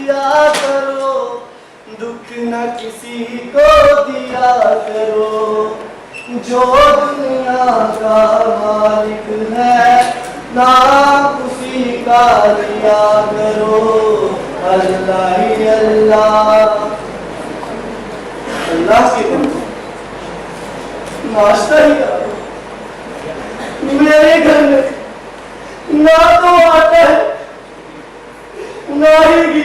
दिया करो, दुख न किसी को दिया करो। जो दुनिया का मालिक है नाम उसी का लिया करो। अल्लाह ही अल्लाह, अल्लाह की बंदो नाश्ता ही करो। मेरे घर में ना तो आटा है, ना ही घी,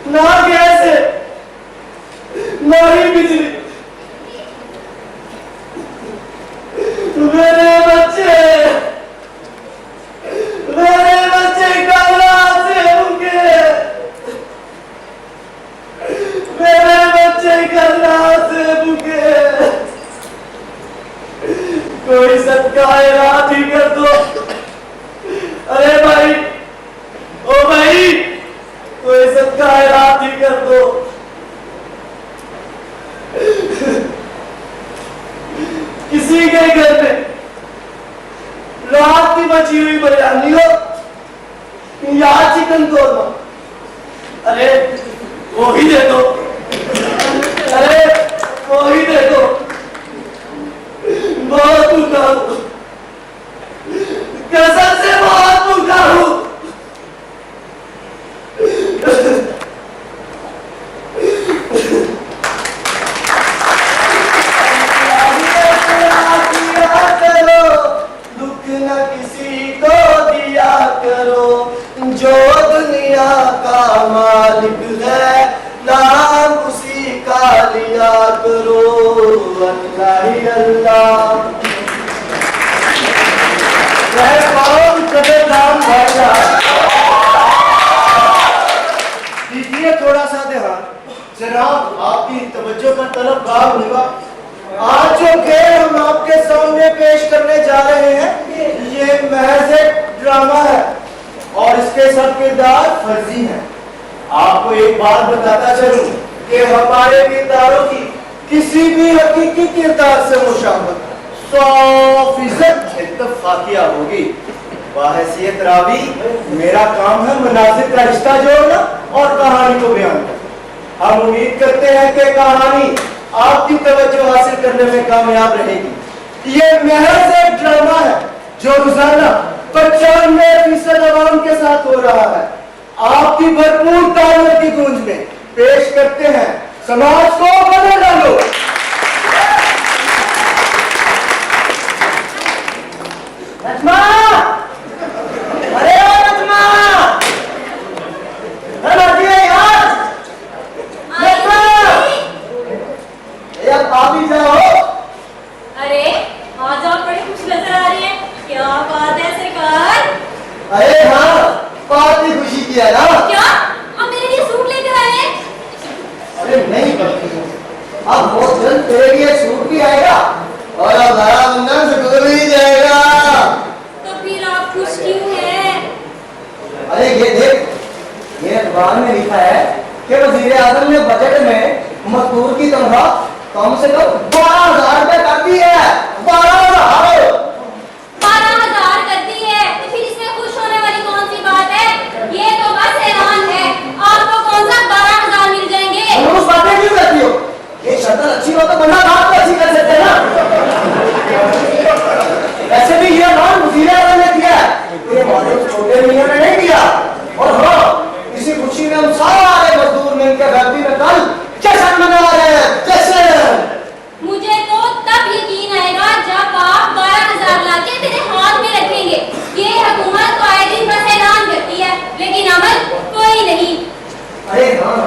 ना गैस है, ना ही बिजली। मेरे बच्चे कल रात से भूखे, मेरे बच्चे कल रात से भूखे। कोई सदका रात ही कर दो। अरे भाई, ओ भाई, कोई सदका रात ही कर दो। किसी के घर में रात की बची हुई बिरयानी हो या चिकन कोरमा, अरे वो ही दे दो, अरे वो ही दे दो। बहुत भूखा हूं, कसम से बहुत भूखा हूं। दुख न किसी को दिया करो। जो दुनिया का मालिक है नाम उसी का लिया करो। अल्लाह ही अल्लाह। दीजिए थोड़ा सा ध्यान जनाब, आपकी तवज्जो का तलबगार होगा। आज जो खेल हम आपके सामने पेश करने जा रहे हैं ये महज एक ड्रामा है और इसके सब किरदार फर्जी हैं। आपको एक बात बताता चलूं कि हमारे किरदारों की किसी भी हकीकी किरदार से मुशाबहत 100% इत्तफाकिया होगी। बाहैसियत रावी मेरा काम है मुनासिब का रिश्ता जोड़ना और कहानी को बयान करना। हम उम्मीद करते हैं कि कहानी आपकी तवज्जो हासिल करने में कामयाब रहेगी। ये महज एक ड्रामा है जो रोजाना 95% आवाम के साथ हो रहा है। आपकी भरपूर तारीफ की गूंज में पेश करते हैं समाज को बदल डालो। नजमा, अरे ओ नजमा, यार नजमा, यार आप ही जाओ। अरे आज आप बड़ी खुश नजर आ रही है, क्या बात है सरकार? अरे हाँ, बात ही खुशी की है ना। क्या आप मेरे लिए सूट लेकर आए हैं? अरे नहीं करती, अब बहुत जल्द तेरे लिए सूट भी आएगा और अब हरा बंधन से गुजर ही जाएगा। तो फिर आप खुश क्यों हैं? अरे ये देख, ये अखबार में लिखा है कि वजीर आजम ने बजट में मजदूर की तनख्वाह कम से कम 12,000 रुपए कर दी है। 12,000 कर दी है, तो फिर इसमें खुश होने वाली कौन सी बात है? ये तो बस ऐलान है, आपको कौन सा 12,000 मिल जाएंगे? उस बातें क्यों करती हो? एक शर्त अच्छी हो तो बंदा बात तो अच्छी कर सकते हैं ना। वैसे भी ये नाम वजीर आजम ने दिया है, ये मॉडल छोटे मियां ने नहीं दिया। और हाँ, इसी खुशी में हम सारे मजदूर मिलकर धरती में कल जश्न मना रहे हैं। जश्न मुझे तो तब यकीन आएगा जब आप 12,000 लाके मेरे हाथ में रखेंगे। ये हुकूमत तो आए दिन बस ऐलान करती है लेकिन अमल कोई नहीं। अरे हाँ,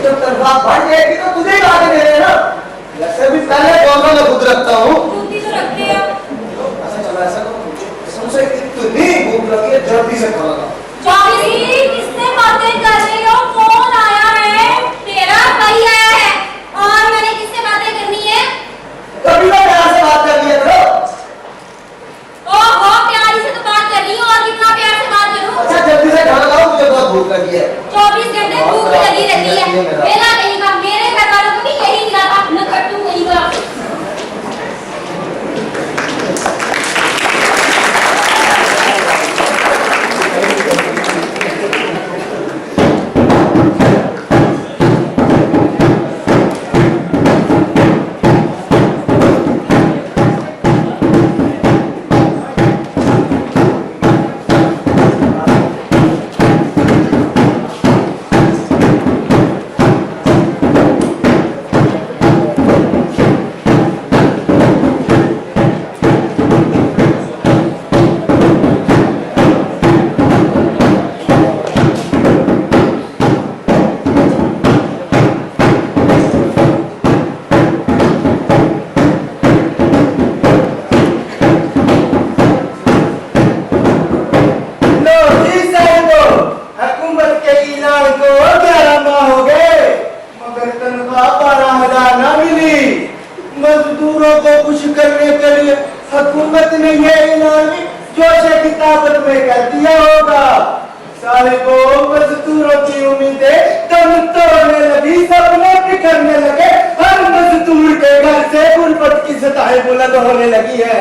जब तनख्वाह बढ़ जाएगी तो तुझे ही आगे दे रहे ना। वैसे भी पहले कौन मैं खुद रखता हूँ। खुद ही तो रखते हो। ऐसा चला, ऐसा करो, समझे इतनी भूख लगी है जल्दी से खाना खा। किससे बातें कर रही हो? कौन आया है? तेरा भाई आया है। और मैंने किससे बातें करनी है? कभी तो प्यार से बात कर लिया करो। ओहो, प्यारी से तो बात कर रही हूँ और कितना प्यार से बात करूँ? अच्छा जल्दी से खाना खाओ, मुझे बहुत भूख लगी है। 24 घंटे भूख लगी रहती है। मेरा कहीं का, मेरे घर वालों को भी यही मिला था, न कट्टू कहीं का। साहिबो मजदूरों की उम्मीदें दम तोड़ने लगी, सपने बिखरने लगे, हर मजदूर के घर से गुर्बत की सताएं बुलंद होने लगी है।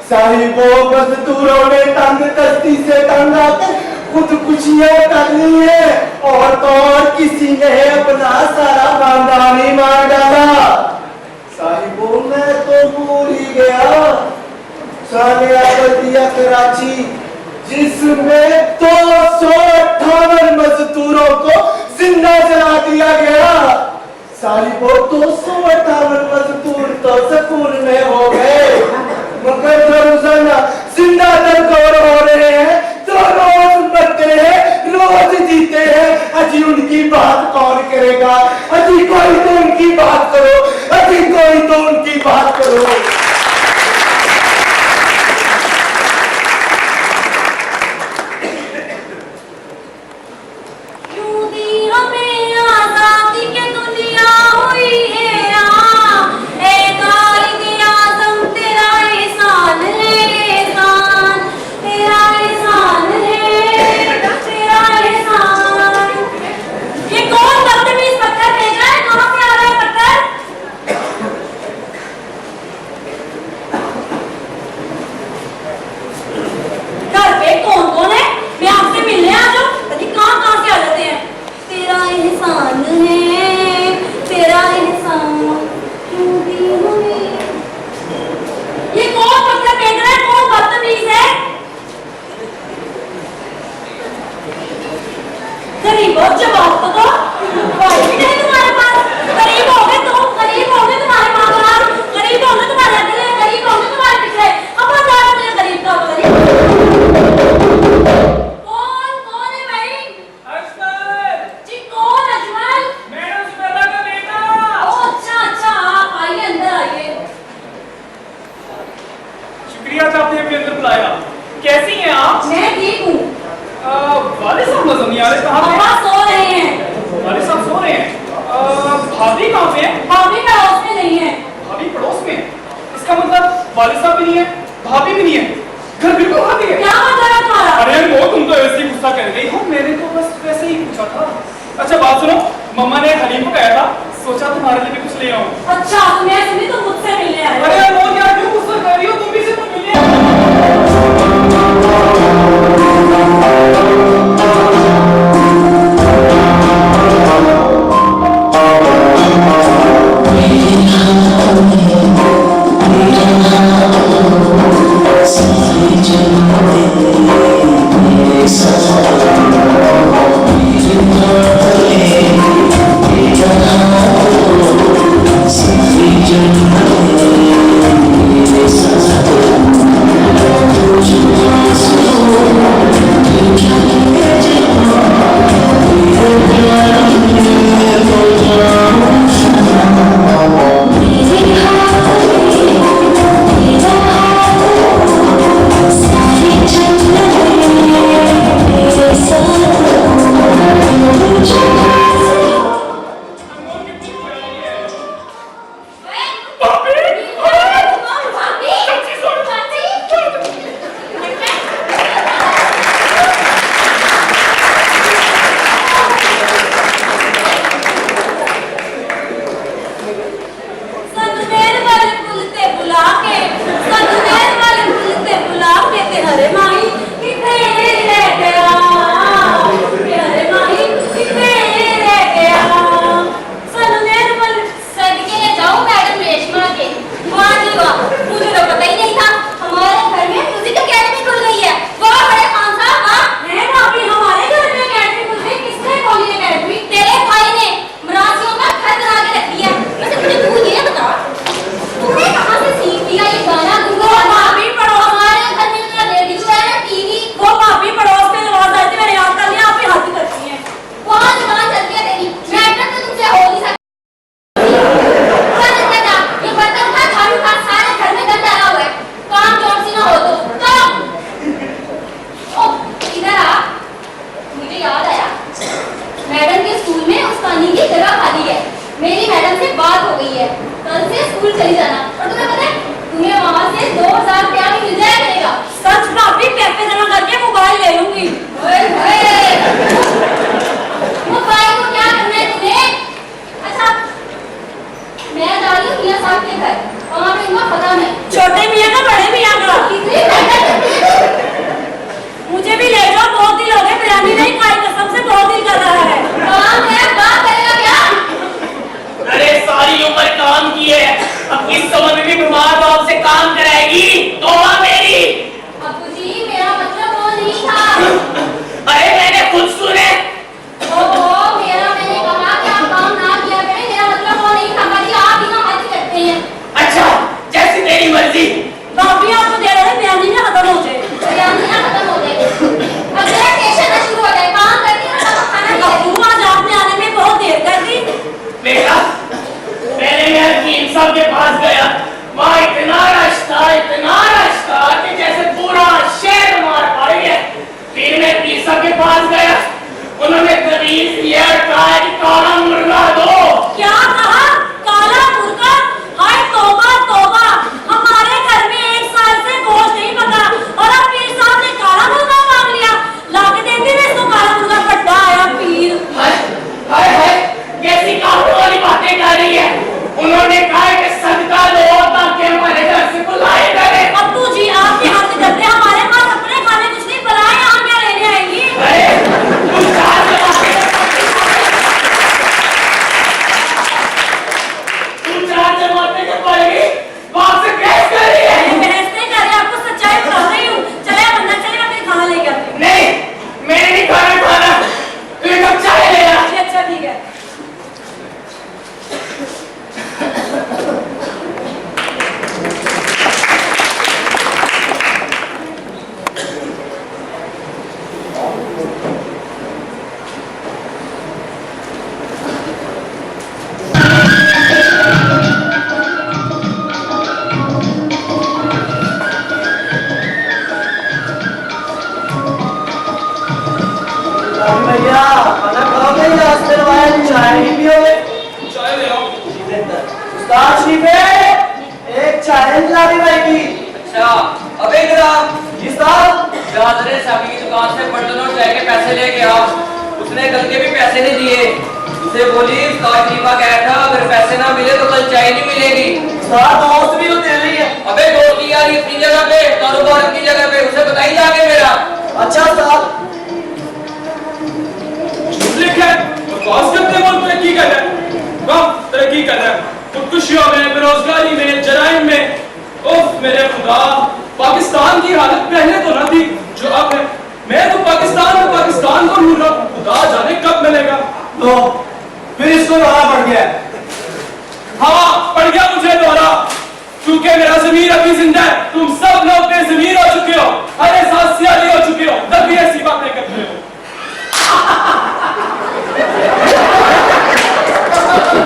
साहिबो मजदूरों ने तंग कश्ती से तंग आकर खुदकुशियां कर ली है, और तो और किसी ने अपना सारा खानदान ही मार डाला। साहिबो मैं तो भूल ही गया सानिया बल्दिया कराची, जिसमें 258 मजदूरों को जिंदा जला दिया गया। साहिबो 258 मजदूर तो सुकून में हो गए, मगर जो रोजाना जिंदा दरगोर हो रहे हैं, तो रोज मरते हैं, रोज जीते हैं। अजी उनकी बात कौन करेगा? अजी कोई तो उनकी बात करो, अजी कोई तो उनकी बात करो। कैसी हैं आप? मैं ठीक हूँ। वाले साहब नजर नहीं आ रहे, कहाँ पे? पापा सो रहे हैं। वाले साहब सो रहे हैं। भाभी कहाँ पे हैं? भाभी पड़ोस में नहीं है। भाभी पड़ोस में? इसका मतलब वाले साहब भी नहीं है, भाभी भी नहीं है, घर बिल्कुल खाली है। क्या मतलब है तुम्हारा? अरे वो तुम तो ऐसे ही गुस्सा कर गई हो, मैंने तो बस वैसे ही पूछा था। अच्छा बात सुनो, मम्मा ने हलीम पकाया था, सोचा तुम्हारे लिए भी कुछ ले आऊं। अच्छा मैं सुनी तुम मुझसे मिलने आए। अरे यार वो यार क्यों गुस्सा कर रही हो, तुम भी से तो मिलने चली जाना। और तुम्हें पता है तुम्हें वहाँ से 2000 रुपया भी मिल जाया करेगा। सच भाभी, पैसे जमा करके मोबाइल ले लूंगी। ओए ओए, वो भाई को क्या करना है तुम्हें? अच्छा, मैं जा रही हूँ मियां साहब के घर और वहाँ पे इनका पता नहीं। छोटे मियाँ का बड़े मियाँ का कितनी मेहनत करती है। मुझे भी ले जाओ, बहुत दिल हो गए बिरयानी नहीं खाई, कसम से बहुत दिल कर रहा है। काम है, बात करेगा क्या? अरे सारी उम्र काम की है, अब इस समय में भी बीमार बाप से काम कराएगी, तौबा मेरी। अब्बू जी, मेरा मतलब वो नहीं था। अरे मैंने खुद सुने। ओहो, मैंने कहा कि आप काम ना किया करें, मेरा मतलब वो नहीं था। बाकी आप ही ना हद करते हैं। अच्छा, जैसी तेरी मर्जी। भाभी आपको दे रहे हैं बिरयानी ना खत्म हो जाए। बिरयानी ना खत्म हो जाएगी। अब जरा टेंशन ना शुरू हो जाए, काम करती है ना, खाना नहीं अब्बू खाती। आज आपने आने में बहुत देर कर दी। बेटा, मैंने मैं हकीम साहब के पास गया, वहाँ इतना रश था कि जैसे पूरा शहर मार पड़ गया। फिर मैं हकीम साहब के पास गया, उन्होंने तमीज ये कहा कि काला मुर्गा दो। क्या कहा? काला मुर्गा? हाय तौबा तौबा, हमारे घर में 1 साल से गोश्त नहीं पका और अब पीर साहब ने काला मुर्गा मांग लिया। लाके देंगे मैं इसको काला मुर्गा, पट्टा आया पीर। हाय हाय हाय, कैसी काफिर वाली बातें कर रही है। उन्होंने कहा कि सदका दो ताकि हमारे घर से बुलाए करे। अब्बू जी आपके हाथ करते, हमारे पास अपने खाने कुछ नहीं बनाए, यहाँ क्या लेने आएंगी? अरे तुम चार जमाते के पढ़ गई, बाप से बहस कर रही है। मैं बहस नहीं कर रही, आपको सच्चाई बता रही हूँ। चले आप अंदर चले, मैं खाना लेके आती हूँ। नहीं, मैंने नहीं खाना, तू एक कप चाय ले आ। अच्छा ठीक है। भैया खाना खाओगे या रास्ते में आए चाय नहीं पियोगे? चाय ले आओ। उस्ताद शिफे, एक चाय ला दी भाई की। अच्छा, अबे जनाब, जी साहब। जादरे साहब की दुकान से बर्तन और चाय के पैसे लेके आओ। उसने कल के भी पैसे नहीं दिए। उसे बोली उस्ताद शरीफा कहा था अगर पैसे ना मिले तो कल चाय नहीं मिलेगी। उस्ताद दोस्त भी तो दे रही है। अबे दोस्त की यार अपनी जगह पे, कारोबार अपनी जगह पे, उसे बताई जाके मेरा। अच्छा साहब। लिख है, बकवास करते बोल पे की कर रहा है? कम तरक्की कर रहा है, खुदकुशियों में, बेरोजगारी में, जराइम में। ओह मेरे खुदा, पाकिस्तान की हालत पहले तो न थी जो अब है। मैं तो पाकिस्तान को ढूंढ रहा हूँ, खुदा जाने कब मिलेगा। तो फिर इसको दौरा पड़ गया। हाँ पड़ गया मुझे दौरा, क्योंकि मेरा ज़मीर अभी जिंदा है। तुम सब लोग बेज़मीर हो चुके हो, हर एहसास सियाली हो चुके हो, तब भी ऐसी बातें करते हो।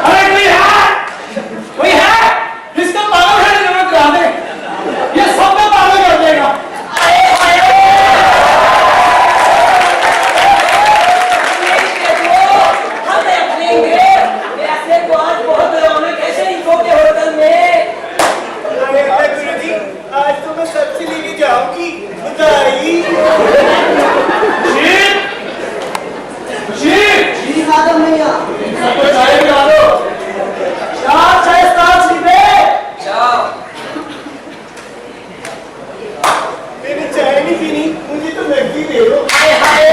अरे कोई है इसका पागल है जरूर करा दे, ये सब में पागल कर देगा। हम देखेंगे ऐसे तो आज बहुत रौनक कैसे इनको के होटल में। गुरुजी, आज तो मैं सब्जी लेके जाऊंगी। बधाई। जी खादम भैया। सबको चाय पिला दो। चार चाय उस्ताद शिफे। जाओ। मैंने चाय नहीं पीनी, मुझे तो नकदी दे दो। हाय हाय,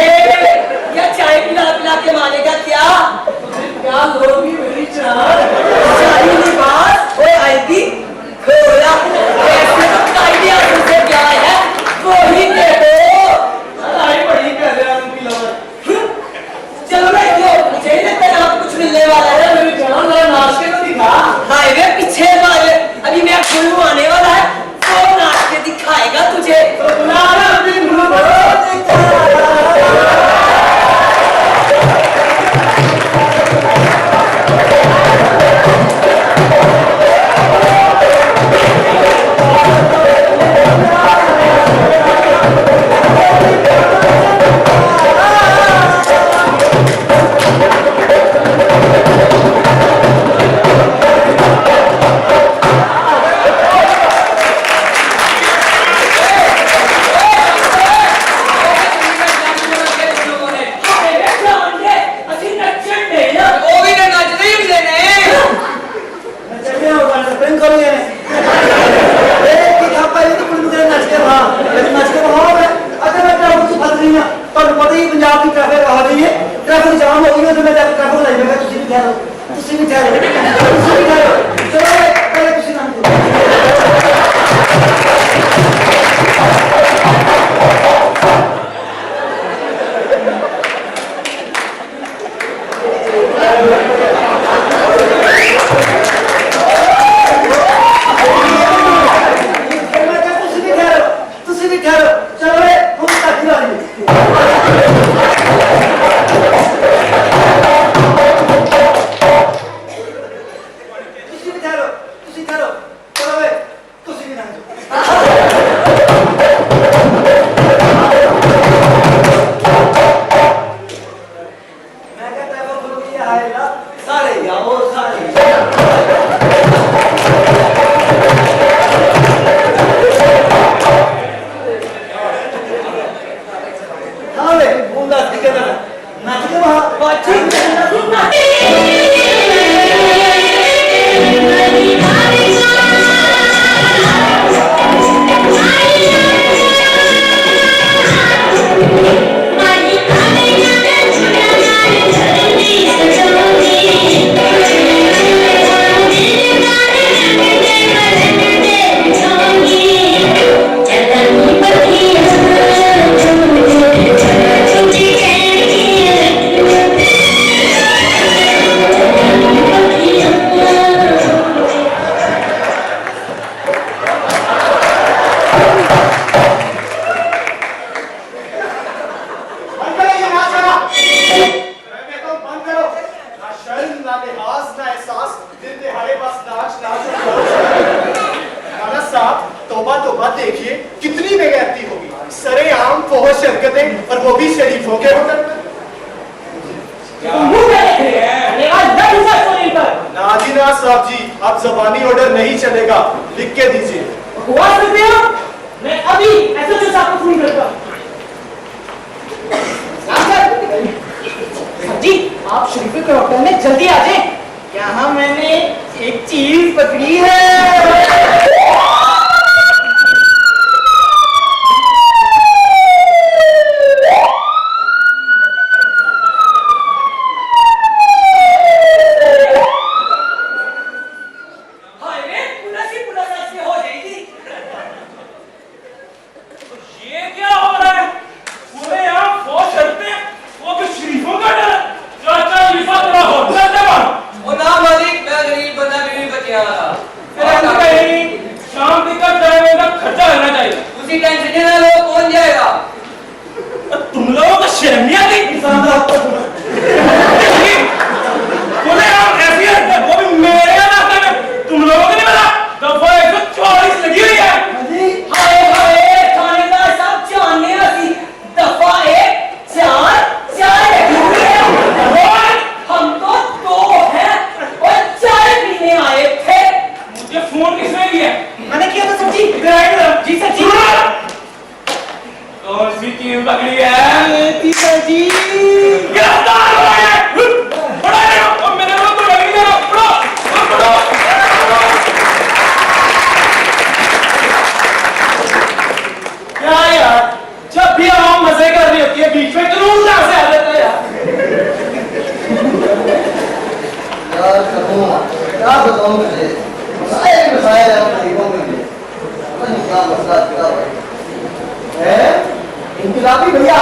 क्या चाय पिला पिला के मानेगा क्या? क्या लोगी मेरी चाय? चाय की बात ओए आईदी खोला ऐसे तो कायदे से क्या है वो ही दे दो। लड़ाई बड़ी कर रहे हैं उनकी लवर। चलो मैं क्यों मुझे ही लगता है आपको कुछ मिलने वाला है। मेरी जान जरा नाश्ते तो दिखा। हाईवे पीछे वाले अभी मैं खुलू आने वाला है, वो नाश्ते दिखाएगा तुझे। तो बुला रहा अभी बुला। ट्रैफिक जाम हो गई तो मैं ट्रैफिक लाई मैं तुसी भी ठहरो तुसी भी ठहरो चलो पहले तुसी नाम दो इंकलाबी भैया,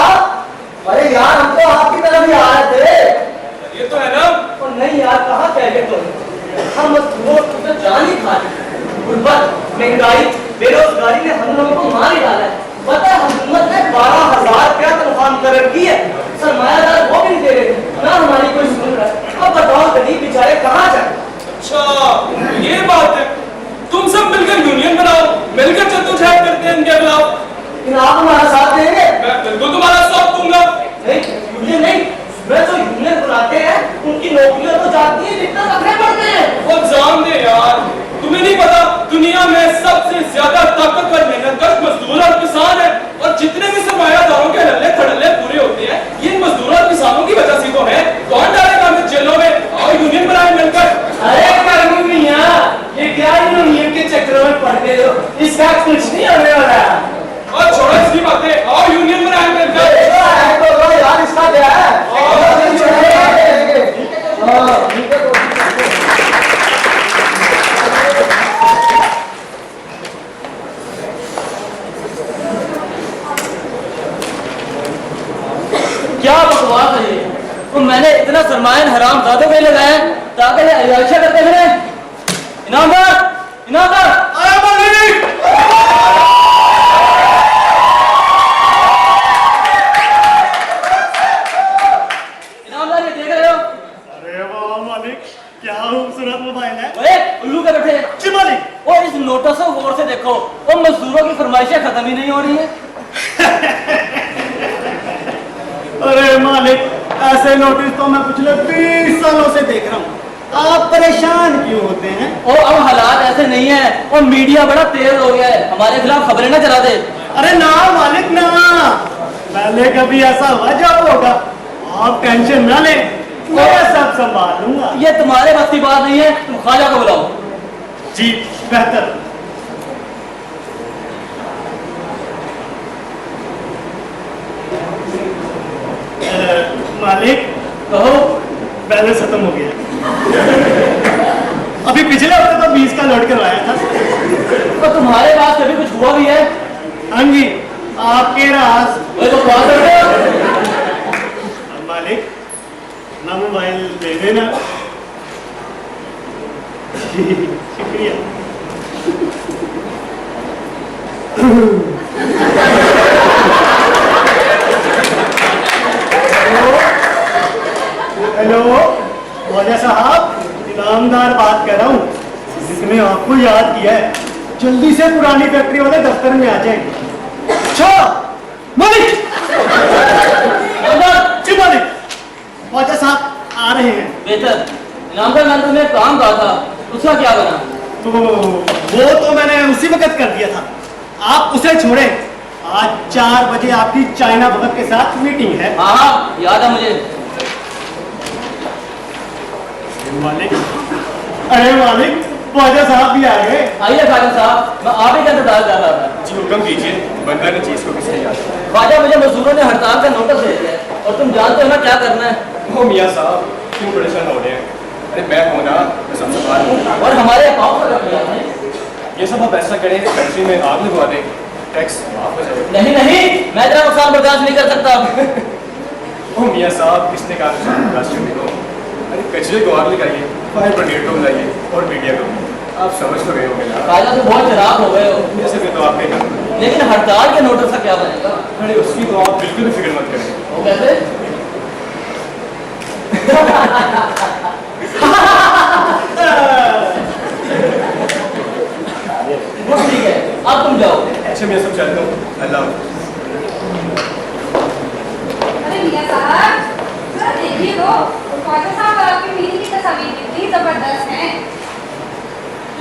अरे यार हम तो आपकी तरफ ही आ रहे थे। ये तो है ना। और नहीं यार, कहाँ कह गए तुम? हम मजदूरों को तो जान ही खा ली। गुर्बत, महंगाई, बेरोजगारी ने हम लोगों को मार ही डाला है। पता है हुकूमत ने 12,000 रुपया तनख्वाह मुकर्रर की है, सरमायादार वो भी नहीं दे रहे, ना हमारी कोई सुन रहा है। अब बताओ गरीब बेचारे कहाँ जाए? अच्छा ये बात है, तुम सब मिलकर यूनियन बनाओ, मिलकर जद्दोजहद करते हैं इनके खिलाफ। आप हमारा साथ देंगे? मैं बिल्कुल तुम्हारा साथ दूंगा। नहीं यूनियन नहीं, मैं तो यूनियन बुलाते हैं, उनकी नौकरियां तो जाती हैं, जितना रखने पड़ते हैं। वो जान दे यार, तुम्हें नहीं पता दुनिया में सबसे ज्यादा ताकतवर मेहनतकश मजदूर और किसान है, और जितने भी सरमायादारों के हल्ले थड़ल्ले पूरे होते हैं ये मजदूरों और किसानों की वजह से तो है। कौन डालेगा हमें जेलों में? और यूनियन बनाए मिलकर। अरे करमू मियां, ये क्या यूनियन के चक्रों में पड़ गए हो? इसका कुछ नहीं होने वाला। और छोड़ो इसकी बातें, और यूनियन बनाए मिलकर। यार इसका क्या है? मैंने इतना सरमायन हराम जादों पे लगाया है ताकि ये अयाशा करते फिरे। इनामदार, इनामदार, आया मालिक। इनामदार ये देख रहे हो? अरे वाह मालिक, क्या खूबसूरत मोबाइल है। ओए उल्लू के बैठे। जी मालिक। और इस नोटिस को गौर से देखो, वो मजदूरों की फरमाइशें खत्म ही नहीं हो रही है। अरे मालिक, ऐसे नोटिस तो मैं पिछले 20 सालों से देख रहा हूँ। आप परेशान क्यों होते हैं? और अब हालात ऐसे नहीं है और मीडिया बड़ा तेज हो गया है, हमारे खिलाफ खबरें ना चला दे। अरे ना मालिक ना, पहले कभी ऐसा हुआ जब होगा। आप टेंशन ना लें, मैं सब संभाल लूंगा। ये तुम्हारे बस की बात नहीं है, तुम ख्वाजा को बुलाओ। जी बेहतर। मालिक कहो, बैलेंस खत्म हो गया। अभी पिछले हफ्ते तो 20 का लोड करवाया था। तो तुम्हारे पास कभी कुछ हुआ भी है? हाँ जी, आपके राज। तो क्या करते हो? मालिक ना मोबाइल दे देना। शुक्रिया। हेलो मौजा साहब, इनामदार बात कर रहा हूँ, जिसने आपको याद किया है। जल्दी से पुरानी फैक्ट्री वाले दफ्तर में आ जाएंगे। अच्छा मालिक। जी मालिक, मौजा साहब आ रहे हैं। बेहतर। इनामदार, मैंने तुम्हें एक काम कहा था, उसका क्या बना? तो वो तो मैंने उसी वक्त कर दिया था, आप उसे छोड़ें। आज 4 बजे आपकी चाइना भगत के साथ मीटिंग है। हाँ हाँ, याद है मुझे। मालिक, अरे मालिक, ख्वाजा साहब भी आ गए। आइए ख्वाजा साहब, मैं आप ही का इंतजार कर रहा था। जी हुक्म कीजिए, बंदा ने चीज को किसने याद। ख्वाजा, मुझे मजदूरों ने हड़ताल का नोटिस दे दिया है और तुम जानते हो ना क्या करना है। ओ मियां साहब, क्यों परेशान हो रहे हैं? अरे मैं हूं ना, मैं सब संभाल लूंगा। और हमारे अकाउंट में रख दिया है। ये सब आप ऐसा करें कि कंट्री में आग लगवा दें, टैक्स माफ हो जाए। नहीं नहीं, मैं तेरा नुकसान बर्दाश्त नहीं कर सकता। ओ मियां साहब, किसने कहा नुकसान बर्दाश्त करने को? अरे कचरे को आग लगाइए, फायर ब्रिगेड को बुलाइए और मीडिया को। आप समझ तो गए होंगे ना। ख्वाजा, तुम बहुत शराब हो गए हो। जैसे कि तो आप नहीं करते। लेकिन हड़ताल के नोटिस का क्या बनेगा? अरे उसकी तो आप बिल्कुल भी फिक्र मत करें। वो कैसे? वो ठीक है, अब तुम जाओ। अच्छा मैं सब चलता हूँ, अल्लाह हाफ़िज़। अरे मियां साहब, जरा देखिए तो, ख्वाजा साहब और आपकी मीटिंग की तस्वीर कितनी जबरदस्त हैं।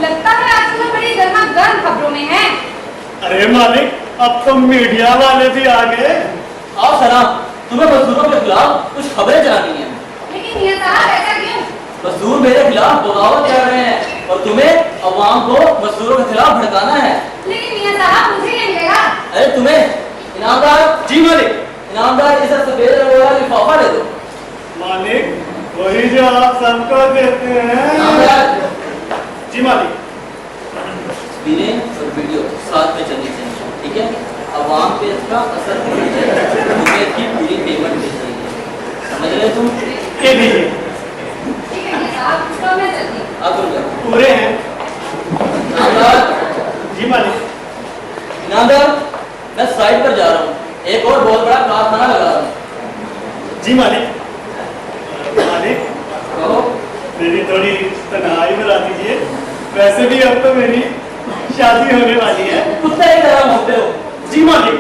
लगता है आजकल बड़ी गर्मा गर्म खबरों में है। अरे मालिक, अब तो मीडिया वाले भी आ गए। आओ सलाम, तुम्हें मजदूरों के खिलाफ कुछ खबरें चलानी है। लेकिन मियां साहब ऐसा क्यों? मजदूर मेरे खिलाफ बगावत कर रहे हैं और तुम्हें अवाम को मजदूरों के खिलाफ भड़काना है। लेकिन मियां साहब मुझे ये मिलेगा। अरे तुम्हें इनामदार। जी मालिक। इनामदार, इसे सफेद रंग वाला लिफाफा दे दो। मालिक, वही जो आप सबको देते हैं। इनामदार। जी मालिक। बीने और वीडियो साथ में चलनी चाहिए, ठीक है? अवाम पे इसका असर होना चाहिए, तुम्हें इसकी पूरी पेमेंट मिलनी चाहिए। समझ रहे तुम? ये लीजिए। ठीक है मियां साहब, तो मैं चलती हूँ। अब तुम जाओ। पूरे हैं। इनामदार। जी मालिक। इनामदार, मैं साइड पर जा रहा हूँ, एक और बहुत बड़ा कारखाना लगा रहा हूँ। जी मालिक। मालिक, कहो। मेरी थोड़ी तन्हाई बना दीजिए। वैसे भी अब तो मेरी शादी होने वाली है। कुत्ते की तरह होते हो। जी मालिक।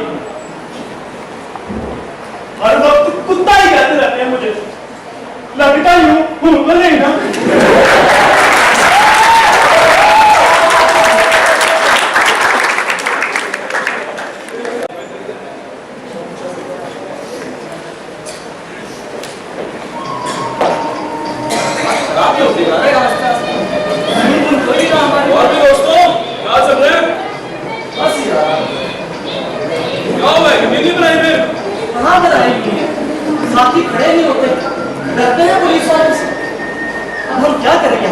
हर वक्त कुत्ता ही कहते रहते हैं मुझे, लगता यूं हूं नहीं ना। और भी दोस्तों, क्या चल रहा है? क्या हुआ है? मीटिंग बनाई फिर? कहाँ बनाएंगे? साथी खड़े नहीं होते, डरते हैं पुलिस वाले से। अब हम क्या करेंगे?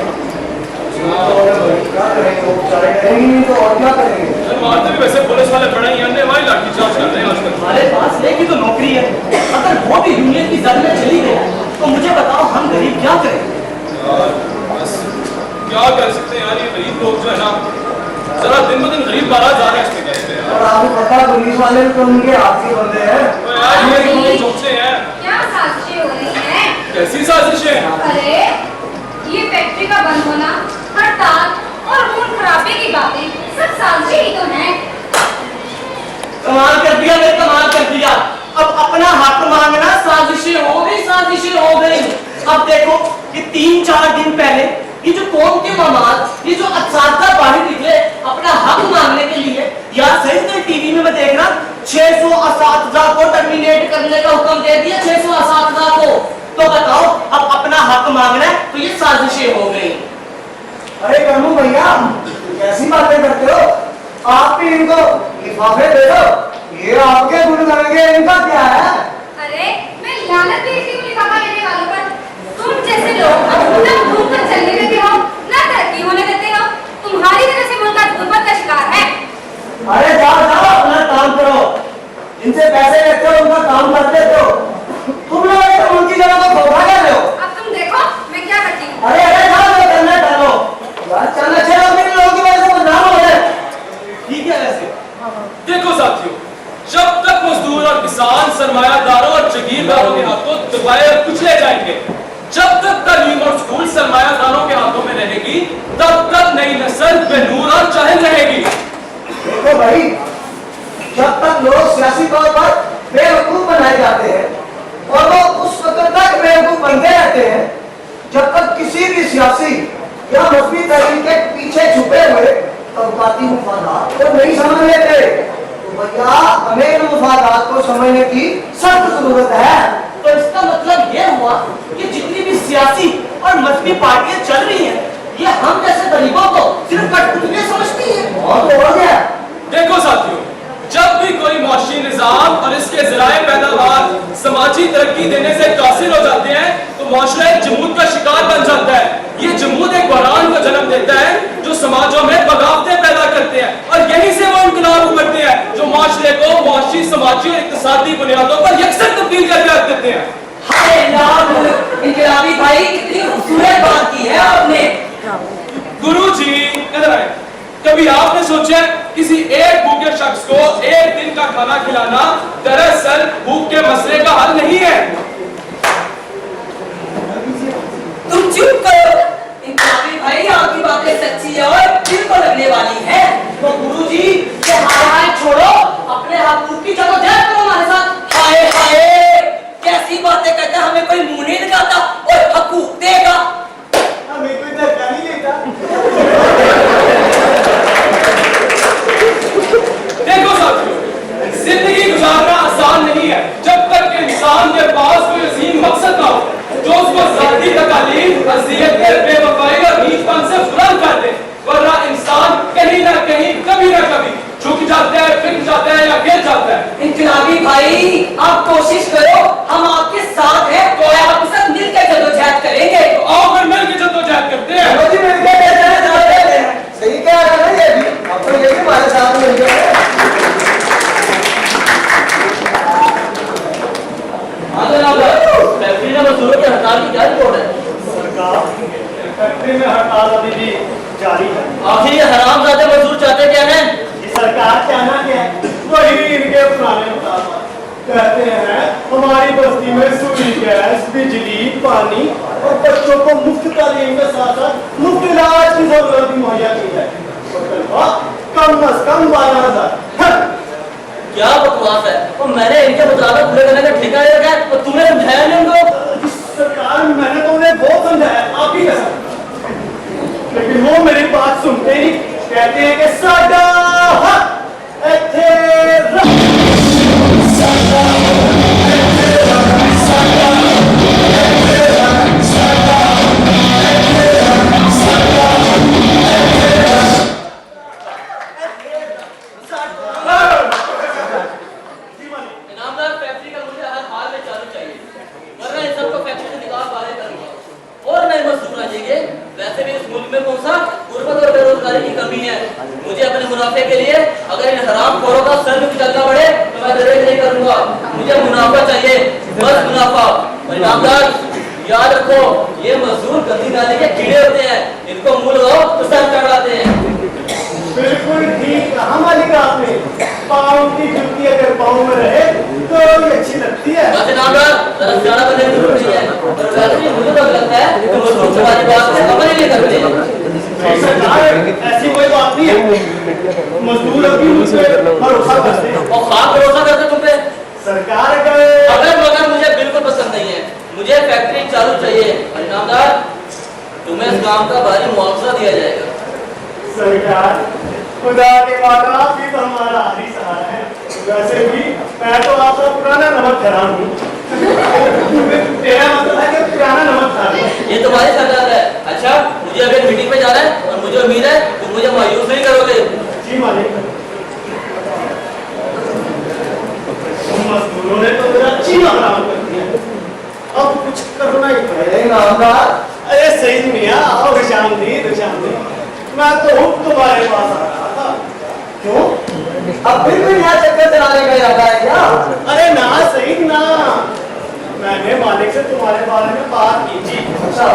अरे मारते भी वैसे पुलिस वाले बड़े ही अन्य हमारी लाठीचार्ज कर रहे हैं आजकल। हमारे पास एक ही तो नौकरी है, अगर वो भी यूनियन की जद में चली गई तो तो मुझे बताओ हम गरीब क्या करें? यार बस क्या कर सकते हैं यार, ये गरीब लोग जो है ना जरा दिन ब दिन गरीब बारा जा रहे हैं इसमें कहते हैं और यार। आपको पता है पुलिस वाले तो उनके हाथ के बंदे हैं। तो यार ये कितने चौकसे हैं। क्या साजिशें हो रही हैं? कैसी साजिशें? अरे ये फैक्ट्री का बंद होना, हड़ताल और खून खराबे की बातें सब साजिशें ही तो हैं। कमाल कर दिया भाई, कमाल कर दिया। अब अपना हक मांगना साजिशें हो गई, साजिशें हो गई। अब देखो कि 3-4 दिन पहले ये जो कौम के ममाद, ये जो असातिज़ा बाहर निकले अपना हक मांगने के लिए, यार सही तो टीवी में मैं देख रहा 600 असातिज़ा को टर्मिनेट करने का हुक्म दे दिया, 600 असातिज़ा को। तो बताओ अब अपना हक मांगना है तो ये साजिशें हो गई। अरे कन्नू भैया कैसी बातें करते हो? आप भी इनको लिफाफे दे दो, ये आपके गुण करेंगे, इनका क्या है? अरे मैं लानत भेजती हूँ लिफाफा लेने वालों पर। तुम जैसे लोग अब ना घूम कर चलने देते हो, ना तरक्की होने देते हो। तुम्हारी वजह से मुल्क आज गुर्बत का शिकार है। अरे जाओ जाओ अपना काम करो, जिनसे पैसे लेते हो उनका काम करते हो। तुम लोग तो उनकी जगह को धोखा कर रहे हो। अब तुम देखो मैं क्या करती हूँ। अरे अरे जाओ जो करना करो यार, चल अच्छे लोग मेरे लोगों की वजह से बदनाम हो रहे। ठीक है वैसे देखो साथियों, जब तक मजदूर और किसान सरमायादारों और जागीरदारों के हाथों दबाए और कुचले जाएंगे, जब तक तालीम और स्कूल सरमायादारों के हाथों में रहेगी, तब तक नई नस्ल बेनूर और जाहिल रहेगी। देखो भाई, जब तक लोग सियासी तौर पर बेवकूफ बनाए जाते हैं और वो उस वक्त तक बेवकूफ बनते रहते हैं जब तक किसी भी सियासी या मजहबी तहरीक के पीछे छुपे हुए तबकाती मुफादात को नहीं समझ लेते। तो भैया हमें इन मुफादात को समझने की सख्त जरूरत है। तो इसका मतलब ये हुआ कि जितनी भी सियासी और मजहबी पार्टियां चल रही हैं, ये हम जैसे गरीबों को सिर्फ कठपुतलियां समझती हैं। और तो हो गया। देखो साथियों, जब भी कोई मुआशी निजाम और इसके जराए पैदावार समाजी तरक्की देने से कासिर हो जाते हैं, तो मुआशरा एक जमूद का शिकार बन जाता है। ये जमूद एक बहरान को जन्म देता है जो समाजों में बगावतें पैदा करते हैं, और यहीं से वो इनकलाब उभरते हैं जो मुआशरे को मुआशी, समाजी और इक्तिसादी बुनियादों पर यकसर तब्दील करके रख देते हैं। हाय नाम इनकलाबी भाई, कितनी खूबसूरत बात की है आपने। गुरुजी इधर आए। कभी आपने सोचा किसी एक भूखे शख्स को एक दिन का खाना खिलाना दरअसल भूख के मसले का हल नहीं है? तुम चुप करो। इनकलाबी भाई आपकी बातें सच्ची है और दिल को लगने वाली है। तो गुरुजी ये हाय छोड़ो, अपने हकूक की जदोजहद करो हमारे साथ। हाय हाय कैसी बातें करते हैं, हमें कोई मुंह नहीं लगाता और हकूक देगा। हमें कोई धक्का नहीं देता। देखो साथियों, जिंदगी गुजारना आसान नहीं है जब तक कि इंसान के पास कोई अजीम मकसद ना हो जो उसको ज़ाती तकालीफ, अज़ियतें, बेवफाई और नीचपन से बुलंद कर दे। वरना इंसान कहीं ना कहीं, कभी ना कभी झुक जाता है, फिर जाता है या गिर जाता है। इनकलाबी भाई आप कोशिश करो, हम आपके साथ हैं, तो आपके साथ मिलकर जदोजहद करेंगे। तो आओ फिर मिलकर जद्दोजहद करते हैं। चलो जी मिलके कहते हैं, चलो कहते हैं। सही कह रहा है ना ये भी, अब तो ये भी हमारे साथ मिल गए। हाँ जनाब, फैक्ट्री में मजदूरों की हड़ताल की क्या रिपोर्ट है? सरकार, फैक्ट्री में हड़ताल अभी भी जारी है। आखिर ये हरामजादे मजदूर चाहते क्या हैं? ये सरकार कहना क्या है, वही इनके पुराने मुताबिक कहते हैं हमारी बस्ती में सुई, गैस, बिजली, पानी और बच्चों को मुफ्त तालीम के साथ साथ मुफ्त इलाज की सहूलत भी मुहैया की जाए। और तनख्वाह कम अज कम 12,000। क्या बकवास है? तो मैंने इनके मुताबिक पूरे करने का ठेका ले रखा है, तो तूने समझाया नहीं उनको? सरकार मैंने तो उन्हें बहुत समझाया, आप ही कैसा, लेकिन वो मेरी बात सुनते ही कहते हैं कि साडा हक इत्थे इनामदार फैक्ट्री का मुझे हर हाल में चालू चाहिए, वरना इन सबको फैक्ट्री से निकाल बाहर करूंगा और नए मजदूर आ जाएंगे। वैसे भी इस मुल्क में कौन सा गुर्बत और बेरोजगारी की कमी है। मुझे अपने मुनाफे के लिए अगर इन हरामखोरों का सर भी चलना पड़े तो मैं दरेज नहीं करूंगा। मुझे मुनाफा चाहिए, बस मुनाफा। और इनामदार याद रखो, ये मजदूर गंदी नाली के कीड़े होते हैं, इनको मुंह लगाओ तो सर चढ़ाते हैं। बिल्कुल ठीक कहा मालिक आपने। पाँव की जुत्ती अगर पाँव में रहे तो ये अच्छी लगती है। बात नामदार, जरा सियाना बनने की जरूरत नहीं है। और वैसे भी मुझे तो लगता है कि मजदूर तुम्हारी बात से अमल ही नहीं करते। नहीं सरकार, ऐसी कोई बात नहीं है। मजदूर अभी मुझ पे भरोसा करते हैं। और खास भरोसा करते तुम पे। सरकार का अगर मगर मुझे बिल्कुल पसंद नहीं है, मुझे फैक्ट्री चालू चाहिए। और नामदार, तुम्हें इस काम का भारी मुआवजा दिया जाएगा। सरकार, खुदा के बाद आप भी तो हमारा आखिरी सहारा है। वैसे भी मैं तो आपका पुराना नमक खराब हूँ। तेरा मतलब है कि पुराना नमक खा लूं। ये तुम्हारी सरकार है। अच्छा, मुझे अभी मीटिंग पे जाना है और मुझे उम्मीद है तुम मुझे मायूस नहीं करोगे। जी मालिक। मजदूरों ने तो मेरा जीना हराम कर दिया। अब कुछ करना ही पड़ेगा। अरे सही मियां, आओ रुशामदी। मैं तो हूँ तुम्हारे पास आ रहा था। क्यों? अब फिर भी यहाँ चक्कर चलाने का इरादा है क्या? अरे ना सही ना, मैंने मालिक से तुम्हारे बारे में बात की थी। अच्छा।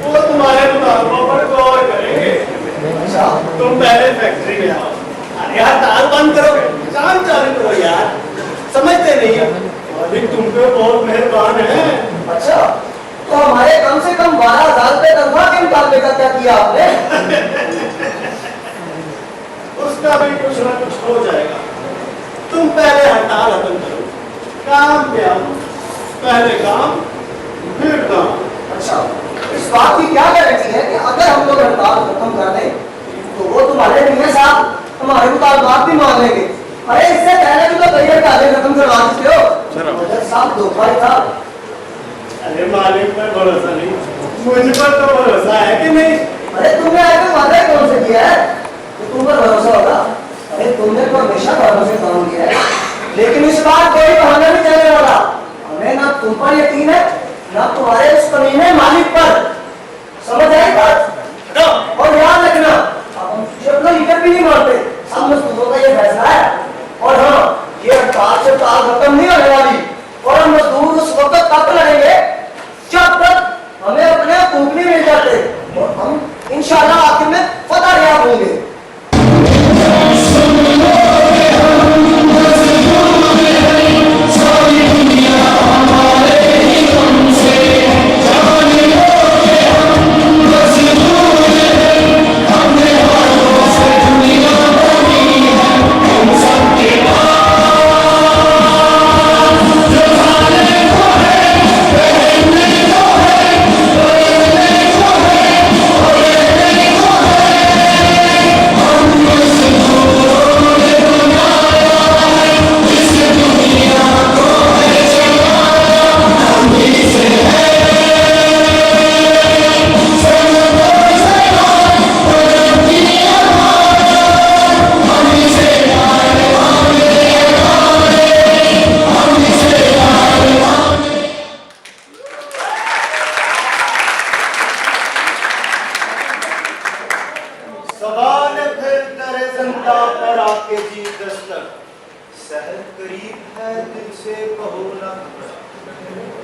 वो तुम्हारे मुताबिकों पर गौर करेंगे। अच्छा। तुम पहले फैक्ट्री में आओ। अरे यार ताल बंद करोगे, काम चालू करो यार। समझते नहीं है मालिक, तुम पे बहुत मेहरबान है। अच्छा, तो हमारे कम से कम 12,000 रुपए तनख्वाह के मुकाबले का क्या किया आपने? उसका भी कुछ ना कुछ हो जाएगा। तुम पहले हड़ताल खत्म करो, काम पे आओ। पहले काम फिर काम। अच्छा, इस बात की क्या गारंटी है कि अगर हम लोग हड़ताल खत्म कर दें तो वो तुम्हारे मियां साहब हमारे मुताबिक भी मान लेंगे? अरे इससे पहले भी तो करियर का आगे खत्म करवा चुके हो। मगर साहब धोखा ही था। अरे मालिक पर भरोसा नहीं, मुझ पर तो भरोसा है कि नहीं? अरे तुमने ऐसे वादा कौन से किया है तो तुम पर भरोसा होगा? अरे तुमने तो हमेशा भरोसे काम किया है, लेकिन इस बार कोई बहाना नहीं चलने वाला। हमें ना तुम पर यकीन है ना तुम्हारे उस कमीने मालिक पर। समझ आई बात? और याद रखना, अब हम अपना लीडर भी नहीं मानते। सब मजदूरों का ये फैसला है। और हाँ, ये हड़ताल से ताल खत्म नहीं होने वाली। और हम मजदूर उस वक्त तक लड़ेंगे जब तक हमें अपने हकूक नहीं मिल जाते। और हम इंशाल्लाह आखिर में फतह याब होंगे।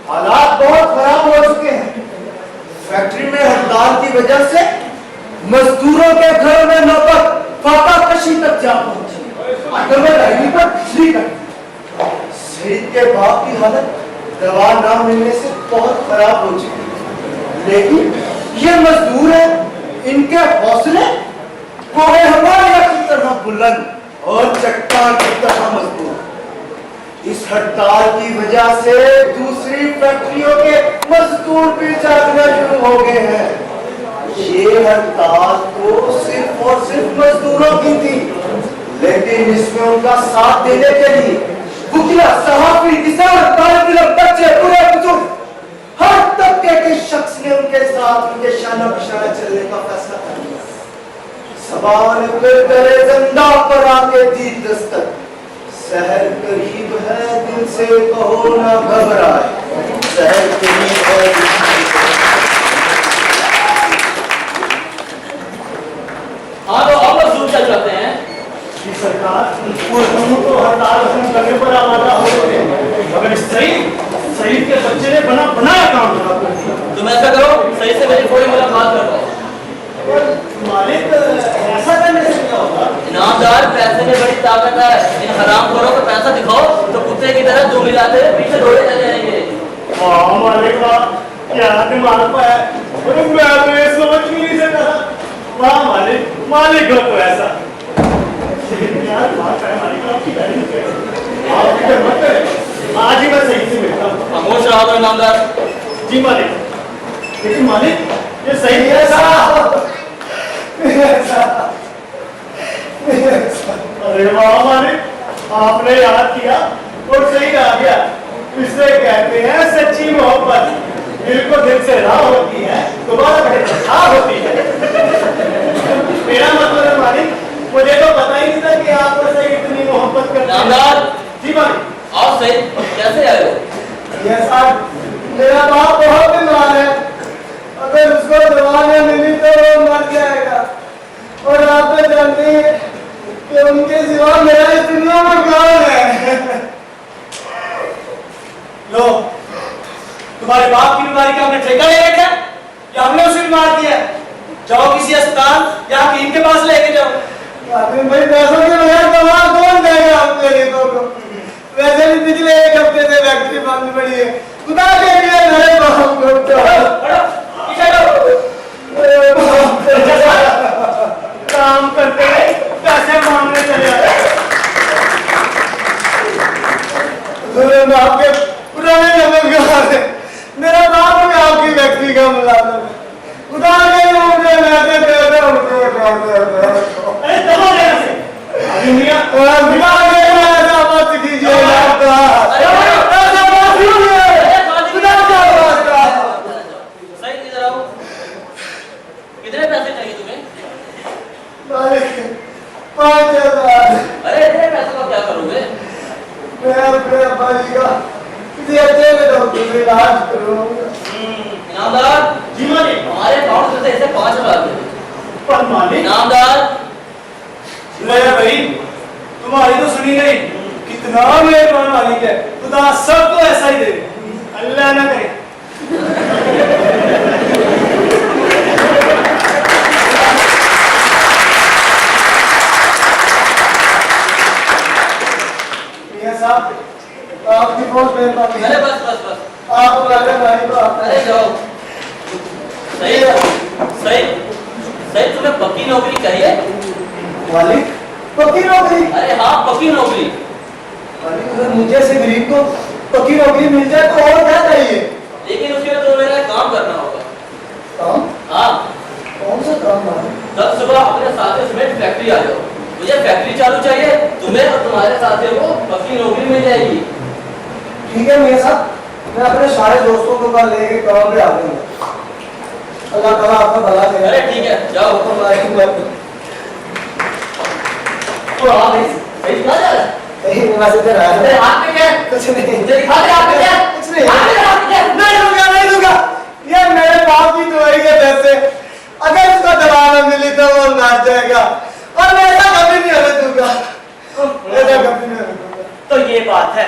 हालात बहुत खराब हो चुके हैं। फैक्ट्री में हड़ताल की वजह से मजदूरों के घर में नौबत फाका कशी तक जा पहुंची। अगर मैं लाइनी पर बिजली कट, शहीद के बाप की हालत दवा ना मिलने से बहुत खराब हो चुकी है। लेकिन ये मजदूर है, इनके हौसले कोहे हमारे की तरह बुलंद और चट्टान की तरह मजबूत। इस हड़ताल की वजह से दूसरी फैक्ट्रियों के मजदूर भी जागना शुरू हो गए हैं। ये हड़ताल तो सिर्फ और सिर्फ मजदूरों की थी, लेकिन इसमें उनका साथ देने के लिए वकील, सहाफी, किसान, तालिब इल्म, बच्चे, बूढ़े, बुजुर्ग, हर तबके के शख्स ने उनके साथ उनके शाना बिशाना चलने का फैसला कर लिया। सवाल फिर करे जिंदा पर आके दी दस्तक, शहर करीब है दिल से कहो ना घबराए, शहर करीब है दिल से। हाँ तो अब मजदूर चल जाते हैं। जी सरकार, मजदूर तो हड़ताल खत्म करने पर आमादा हो गए, मगर शहीद के बच्चे ने बनाया काम खराब कर दिया। सही से मेरी थोड़ी मुलाकात करवाओ। मालिक ऐसा करने से क्या होगा? इनामदार, पैसे में बड़ी ताकत है। इन हरामखोरों को पैसा दिखाओ तो कुत्ते की तरह जो मिलाते हैं पीछे दौड़े चले जाएंगे। वाह मालिक वाह, क्या दिमाग पर है। अरे मैं तो ये सोच भी नहीं सकता। वाह मालिक, मालिक हो तो ऐसा। यार बात है मालिक, आपकी गाड़ी में आपकी हिम्मत है। आज ही मैं सही से मिलता हूँ। खामोश रहो तो इनामदार। जी मालिक, लेकिन मालिक ये सही है साहब। अरे वाह मालिक, आपने याद किया और सही आ गया। इसे कहते हैं सच्ची मोहब्बत। दिल को दिल से राह होती है, दोबारा होती है। मेरा मतलब है मालिक, मुझे तो पता ही नहीं था कि आप मुझसे इतनी मोहब्बत करते हैं। इनामदार, जी मालिक। आओ सही, कैसे आए हो? ये साहब, मेरा बाप बहुत बीमार है। अगर उसको दवा न मिली तो वो मर जाएगा। और आप तो जानते हैं कि उनके सिवा मेरा इस दुनिया में कौन है। लो, तुम्हारे बाप की बीमारी का हमने ठेका ले लिया या हमने उसे बीमार किया? जाओ किसी अस्पताल या हकीम के पास लेके जाओ। भाई पैसों के बगैर दवा कौन देगा हम गरीबों को? वैसे भी पिछले एक हफ्ते से फैक्ट्री बंद पड़ी है। खुदा के लिए मेरे बाप को काम करते हैं, पैसे मांगने चले आए। मेरे बाप के पुराने नमस्कार है। मेरा बाप भी आपकी फैक्ट्री का मुलाजिम है। खुदा के लिए मुझे मैंने दे दो। अरे दबा देना से दुनिया दिमाग में ऐसा मत कीजिए। सही इधर आओ। कितने पैसे चाहिए तुम्हें? 5,000। अरे इतने पैसों का क्या करोगे? मैं अपने अब्बा जी का किसी अच्छे में डॉक्टर से इलाज करूँगा। इनामदार जी मालिक। हमारे अकाउंट से इसे 5,000 दे। पर मालिक, इनामदार मेरा भाई तुम्हारी तो सुनी नहीं। कितना मेहरबान मालिक है। खुदा सबको ऐसा ही दे, अल्लाह ना करे। साहब, आपकी बहुत मेहरबानी है। अरे बस बस बस, आप लगे भाई को अरे जाओ। सही सही सही, तुम्हें पक्की नौकरी चाहिए? मालिक, पक्की नौकरी? अरे हाँ, पक्की नौकरी। मालिक, अगर मुझे से गरीब को पक्की नौकरी मिल जाए तो और क्या चाहिए? लेकिन उसके लिए तुम्हें मेरा काम करना होगा। काम? हाँ, कौन सा काम मालिक? 10 सुबह अपने साथियों समेत फैक्ट्री आ जाओ। मुझे फैक्ट्री चालू चाहिए, तुम्हें और तुम्हारे साथियों को पक्की नौकरी मिल जाएगी। ठीक है मियां साहब, मैं अपने सारे दोस्तों को कल लेके काम पे आ जाऊंगा। अल्लाह ताला आपका भला करे। अरे ठीक है, जाओ। हाँ भाई, भाई कहाँ जा रहा है? कहीं वैसे तो रहा तेरे है। हाथ में क्या है? कुछ नहीं। मुझे दिखा दे हाथ में क्या है? कुछ नहीं। हाथ में हाथ में क्या है? नहीं दूंगा, नहीं दूंगा। ये मेरे बाप की दुआई के पैसे। अगर इसको दवा न मिली तो वो मर जाएगा। और मैं ऐसा कभी नहीं होने दूंगा। ऐसा कभी नहीं होने दूंगा। तो ये बात है,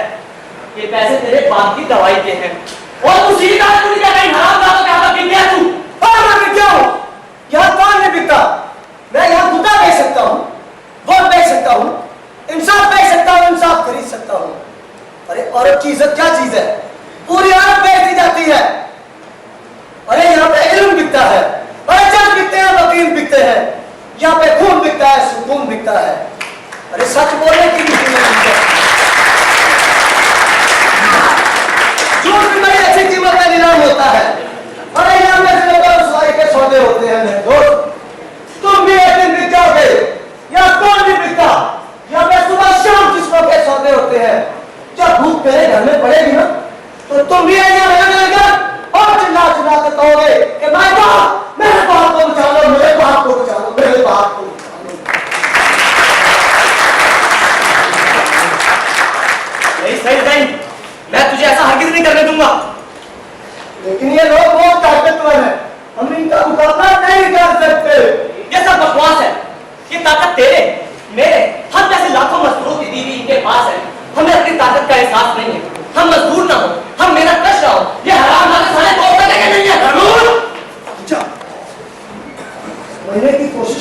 ये पैसे तेरे बाप की दवाई के हैं। और तू सीधा पूरी जगह हराम दादा के हाथ में गिर गया तू। और मैं क्या हूँ? यहाँ कौन नहीं बिकता? मैं यहाँ कुत्ता बेच सकता हूँ, वोट बेच सकता हूँ, इंसाफ बेच सकता हूँ, इंसाफ खरीद सकता हूँ। अरे औरत की इज्जत क्या चीज है? पूरी औरत बेच दी जाती है। अरे यहाँ पे इल्म बिकता है, अरे जज बिकते हैं, वकील बिकते हैं। यहाँ पे खून बिकता है, सुकून बिकता है। अरे सच बोलने की भी कीमत है, झूठ भी बड़ी अच्छी कीमत में नीलाम होता है। अरे यहाँ में से रसवाई के सौदे होते हैं मेरे दोस्त। तुम भी एक दिन बिक जाओगे, या कौन भी बिकता। यहाँ पे सुबह शाम किस्मों के सौदे होते हैं। जब भूख मेरे घर में पड़ेगी ना, तो तुम भी यहाँ लेकर और चिल्ला चिल्ला के कहोगे कि माय बाप, मेरे बाप को बचा लो, मेरे बाप को बचा लो, मेरे बाप को बचा लो। नहीं सही नहीं, मैं तुझे ऐसा हरगिज़ नहीं करने दूंगा। लेकिन ये लोग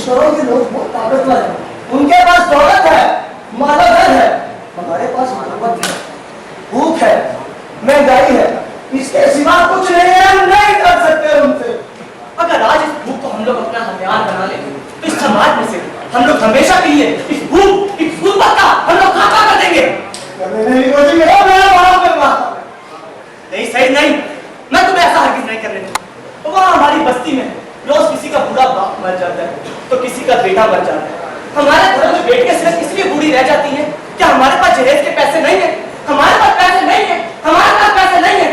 करो ये लोग बहुत ताकतवर हैं, उनके पास दौलत है, मानवधन है, हमारे पास मानवत है, भूख है, महंगाई है, इसके सिवा कुछ नहीं है, हम नहीं कर सकते उनसे। अगर आज इस भूख को हम लोग अपना हथियार बना लें तो इस समाज में से हम लोग हमेशा के लिए इस भूख का हम लोग खाता कर देंगे। नहीं कोशिश करो, मेरा माफ करना। नहीं सही नहीं, मैं तुम्हें ऐसा हरगिज नहीं करने दूंगा। वहाँ हमारी बस्ती में रोज किसी का बूढ़ा बाप मर जाता है तो किसी का बेटा मर जाता है। हमारे घरों में बेटियां सिर्फ इसलिए बूढ़ी रह जाती हैं कि हमारे पास जहेज के पैसे नहीं है, हमारे पास पैसे नहीं है, हमारे पास पैसे नहीं है।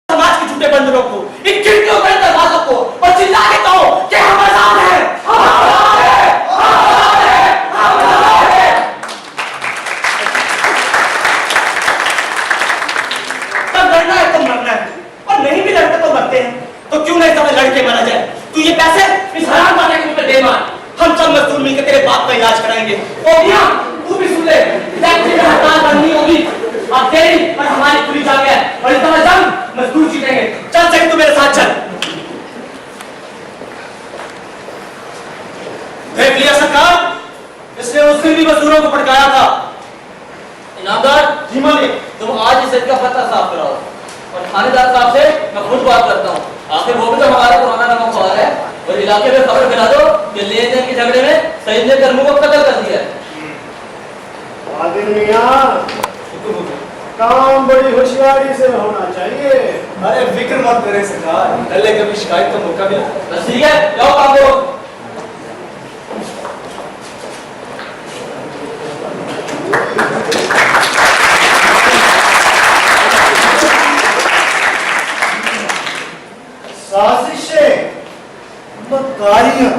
समाज के झूठे बंदरों को, इन खिड़कियों पर दरवाजों को और चिल्ला के कहो कि हम आजाद हैं, हम आजाद हैं, हम आजाद हैं, हम आजाद हैं। तब लड़ना है तो मरना है, और नहीं भी लड़ते तो मरते हैं। तो क्यों नहीं समय लड़के मारा जाए? तू ये पैसे इस हराम वाले के ऊपर दे मार, हम सब मजदूर मिलकर तेरे बाप का इलाज कराएंगे। ओ मियां, तू भी सुन ले, फैक्ट्री में हड़ताल बंद नहीं होगी, अब तेरी और हमारी पूरी जाग है, और इस तरह जंग मजदूर जीतेंगे। चल सही, तू मेरे साथ चल। देख लिया सरकार, इसने उस दिन भी मजदूरों को भड़काया था। इनामदार जी मालिक, तुम आज इस का पता साफ कराओ, और थानेदार साहब से मैं खुद बात करता हूँ। आखिर वो भी तो हमारा पुराना नमक सवाल है, और इलाके में खबर फैला दो कि लेन देन के झगड़े में सईद ने कर्मों को कत्ल कर दिया है। आदिल मियां, काम बड़ी होशियारी से होना चाहिए। अरे फिक्र मत करें सरकार, पहले कभी शिकायत का मौका मिला। बस ठीक है, जाओ काम करो। साजिशें, मकारियां,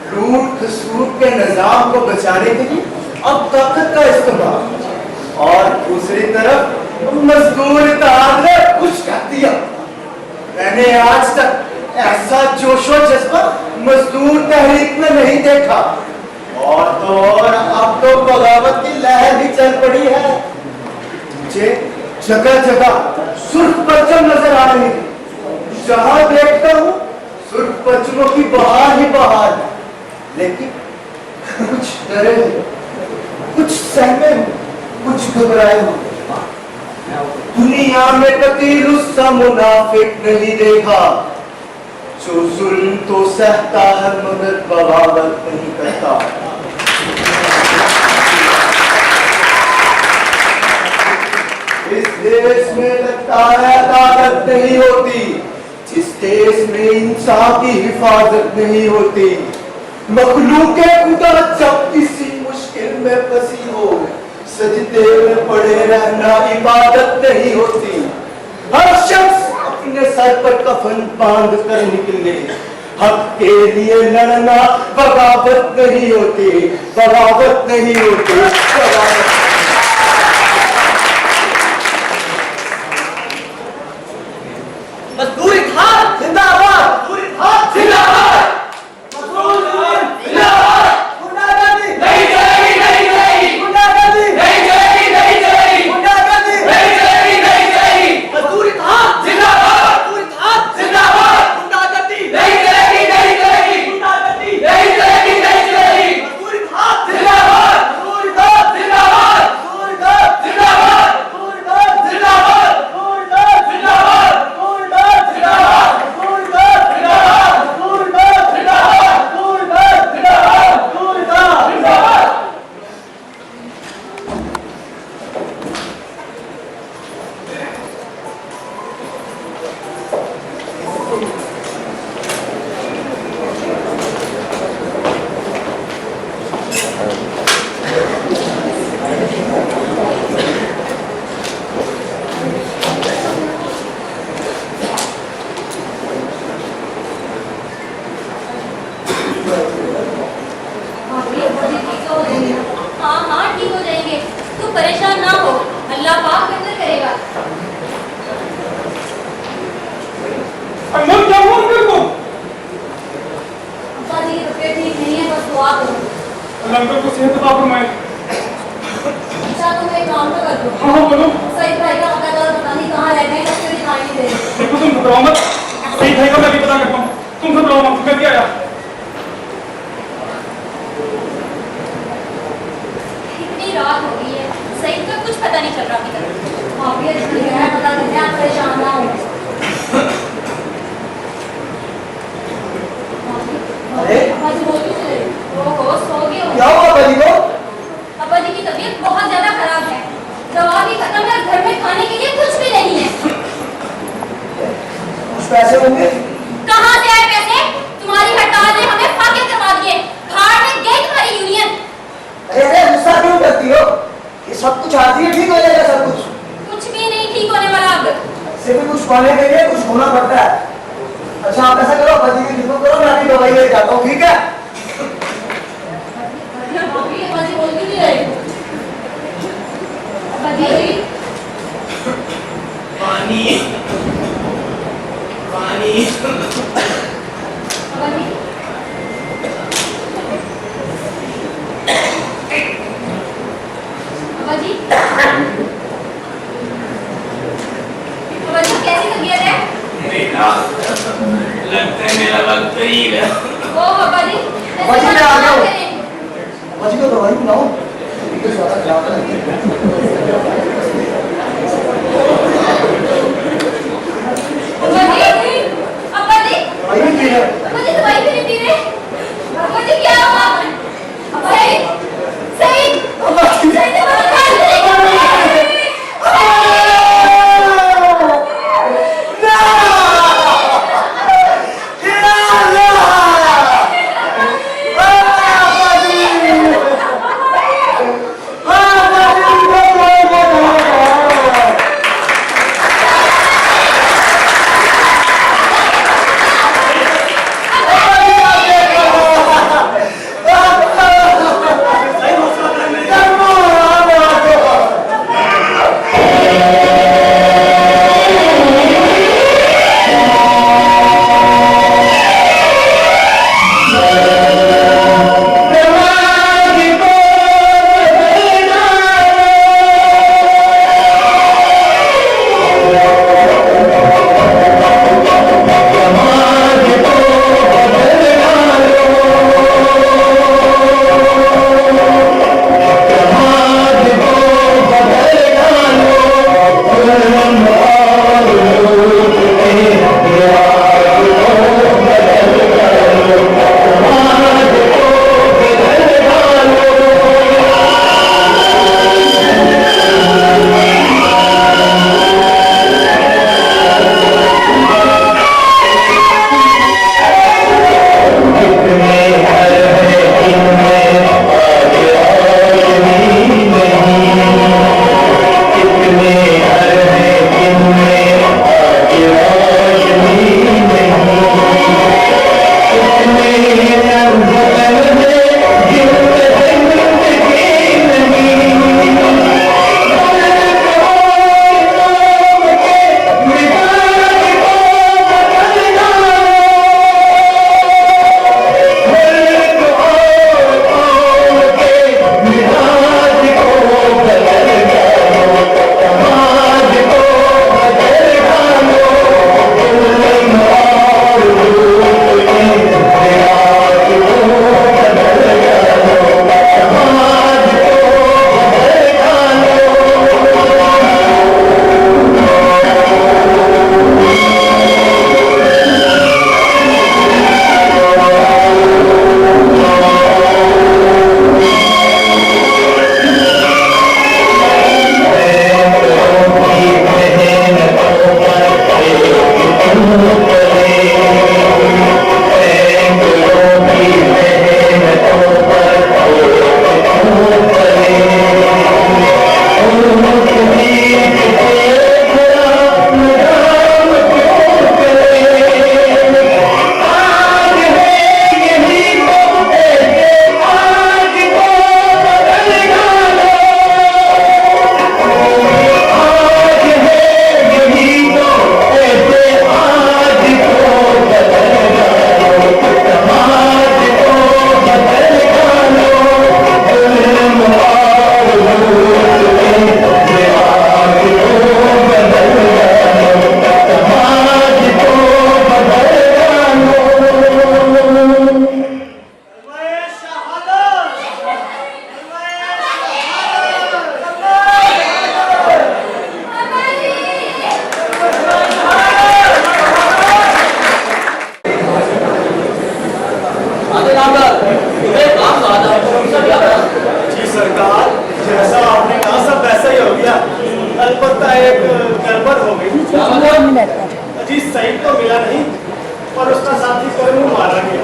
लूट खसूट के निजाम को बचाने के लिए अब ताकत का इस्तेमाल, और दूसरी तरफ मजदूर इत्तेहाद ने कुछ कर दिया। मैंने आज तक ऐसा जोशो जज्बा मजदूर तहरीक में नहीं देखा, और तो और अब तो बगावत की लहर भी चल पड़ी है। मुझे जगह जगह सुर्ख परचम नजर आ रही है, जहां देखता हूं सुर्ख परचमों की बहार ही बहार है। लेकिन कुछ डरे हो, कुछ सहमे हो, कुछ घबराए हो। दुनिया में कतील उसका मुनाफिक नहीं देखा जो जुल्म तो सहता है मगर बगावत नहीं करता। इस देश में लगता है ताकत नहीं होती जिस देश में इंसान की हिफाजत नहीं होती। मखलूके खुदा जब किसी मुश्किल में फंसी हो, सजदे में पड़े रहना इबादत नहीं होती। हर शख्स अपने सर पर कफन बांध कर निकले, हक के लिए लड़ना बगावत नहीं होती, बगावत नहीं होती, बगावत। मजदूर इत्तेहाद जिंदाबाद, मजदूर इत्तेहाद जिंदाबाद, मजदूर जिंदाबाद। गुंडागर्दी नहीं चलेगी, नहीं चलेगी, गुंडागर्दी नहीं चलेगी, नहीं चलेगी, गुंडागर्दी नहीं चलेगी, नहीं चलेगी। मजदूर इत्तेहाद जिंदाबाद, मजदूर इत्तेहाद जिंदाबाद, गुंडागर्दी नहीं चलेगी, नहीं चलेगी, गुंडागर्दी नहीं चलेगी, नहीं चलेगी। मजदूर इत्तेहाद जिंदाबाद, मजदूर इत्तेहाद जिंदाबाद, मजदूर इत्तेहाद जिंदाबाद, मजदूर इत्तेहाद जिंदाबाद, मजदूर इत्तेहाद जिंदाबाद, मजदूर इत्तेहाद जिंदाबाद, मजदूर इत्तेहाद जिंदाबाद, मजदूर इत्तेहाद जिंदाबाद, मजदूर इत्तेहाद जिंदाबाद, मजदूर इत्तेहाद जिंदाबाद। हाँ हाँ ठीक हो जाएंगे, तू परेशान ना हो, अल्लाह पाक बेहतर करेगा। अम्मा क्या हुआ तुमको? अब्बा जी की तबीयत ठीक नहीं है, बस दुआ करो। लंगर को सेहत अता फरमाए। अच्छा तुम एक काम तो कर दो, हाँ हाँ बोलो। सईद भाई का पता करो, पता नहीं कहाँ रह गए, बच्चे दिखाई नहीं दे रहे। देखो तुम घबराओ मत, सही भाई का मैं भी पता करता हूँ, तुम घबराओ मत, मैं भी आया। तबीयत ठीक है, बता देते आप परेशान ना हो। अरे अब्बा जी बोल क्यों चले? ओहो, सो गए हो? क्या हुआ बली को? अब्बा जी की तबीयत बहुत ज्यादा खराब है, दवा भी खत्म है, घर में खाने के लिए कुछ भी नहीं है। कुछ पैसे होंगे? कहाँ से आए पैसे? तुम्हारी हड़ताल ने हमें फाके करवा दिए, भाड़ में गई तुम्हारी यूनियन। अरे गुस्सा क्यों करती हो? ये सब कुछ आती है, ठीक हो जाएगा सब कुछ। कुछ भी नहीं ठीक होने वाला अब। सिर्फ कुछ पाने के लिए कुछ होना पड़ता है। अच्छा आप ऐसा करो, पति की खिदमत करो, मैं अभी दवाई ले जाता हूँ, ठीक है? अब्बा जी बोल क्यों नहीं रहे? अब्बा जी पानी पानी अब्बा जी अब्बा जी अब्बा जी कैसी तबीयत है? बेटा लगता है मेरा वक्त करीब है। ओ अब्बा जी अब्बा जी, मैं आ गया हूँ। बच्ची को दवाई पिलाओ। ठीक है, ज्यादा खराब है। अब्बा जी दवाई नहीं पी रहे? अब्बा जी दवाई क्यों नहीं पी रहे? अब्बा जी क्या हुआ? अब्बा जी सही अब्बा जी। सही दवाई